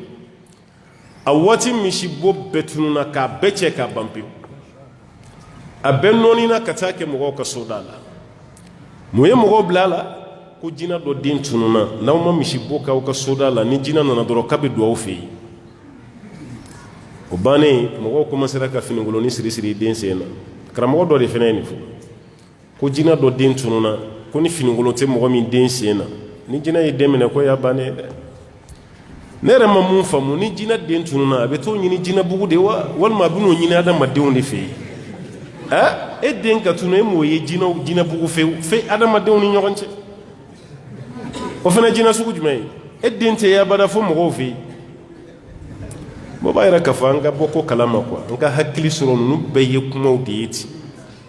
a waati misibo bɛɛ tununna k'a bɛɛ cɛ k'a ban pewu a bɛɛ nɔɔnina ka taa kɛ mɔgɔw ka soda la mun ye mɔgɔw bila a la ko jina dɔ den tununna n'aw ma misibo k'aw ka soda la ni jina nana dɔrɔn k'a bɛ don aw fɛ yen o bannen mɔgɔw commencera ka finikoloni siri den sen na karamɔgɔ dɔ de fana ye nin fɔ ko jina dɔ den tununna ko ni finikolon tɛ mɔgɔ min den sen na ni jina ye den minɛ ko y'a bannen dɛ ne yɛrɛ ma mun faamu ni jina den tununna a bɛ t'o ɲini jinabugu de wa walima a bɛ n'o ɲini adamadenw de fɛ yen e den ka tunun e m'o ye jinabugu fɛ adamadenw ni ɲɔgɔn cɛ o fana jina sugu jumɛn ye e den tɛ ye abada fo mɔgɔw fɛ yen bɔn b'a yɛrɛ k'a fɔ an ka bɔ ko kalama quoi an ka hakili sɔrɔ ninnu bɛɛ ye kumaw de ye ten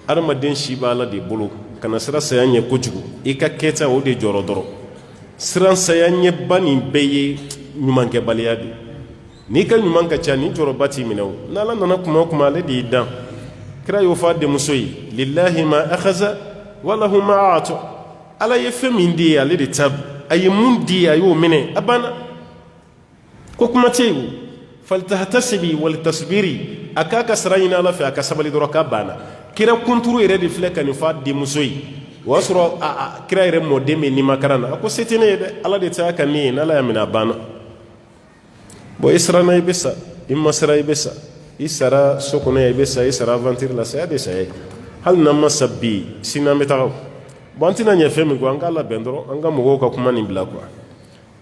adamaden si b'a la de bolo kana siran saya ɲɛ kojugu i ka kɛta o de jɔrɔ dɔrɔn siran saya ɲɛba nin bɛɛ ye ɲumankɛbaliya de n'i ka ɲuman ka ca ni jɔrɔba t'i minɛ o n'ala nana kuma o kuma ale de y'i dan kira y'o fɔ a denmuso ye lillahi ma akhaza walahu ma a'ta ala ye fɛn min di ye ale de ta a ye mun di a y'o minɛ a banna ko kuma tɛ yen o faltahtasibi walitasbiri a k'a ka sira ɲini ala fɛ a ka sabali dɔrɔn k'a banna kira kunturu yɛrɛ de filɛ ka nin fɔ a denmuso ye o y'a sɔrɔ kira yɛrɛ mɔden bɛ nimakaran na a ko se tɛ ne ye dɛ ala de t'a ka nin ye n'ala y'a minɛ a banna bon i siranna i bɛ sa i ma sira i bɛ sa i sara so kɔnɔ yan i bɛ sa i sara aventure la saya de saya ye hali n'an ma sa bi sini an bɛ taga o bon an tɛna ɲɛ fɛn min kɔ an k'a labɛn dɔrɔn an ka mɔgɔw ka kuma nin bila quoi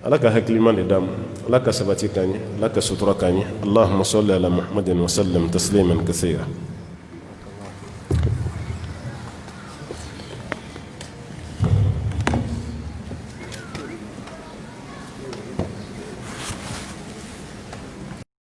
ala ka hakiliman de d'a ma ala ka sabati k'an ye ala ka sutura k'an ye allahumma salli ala muhammadin wa sallam tasliman kaseera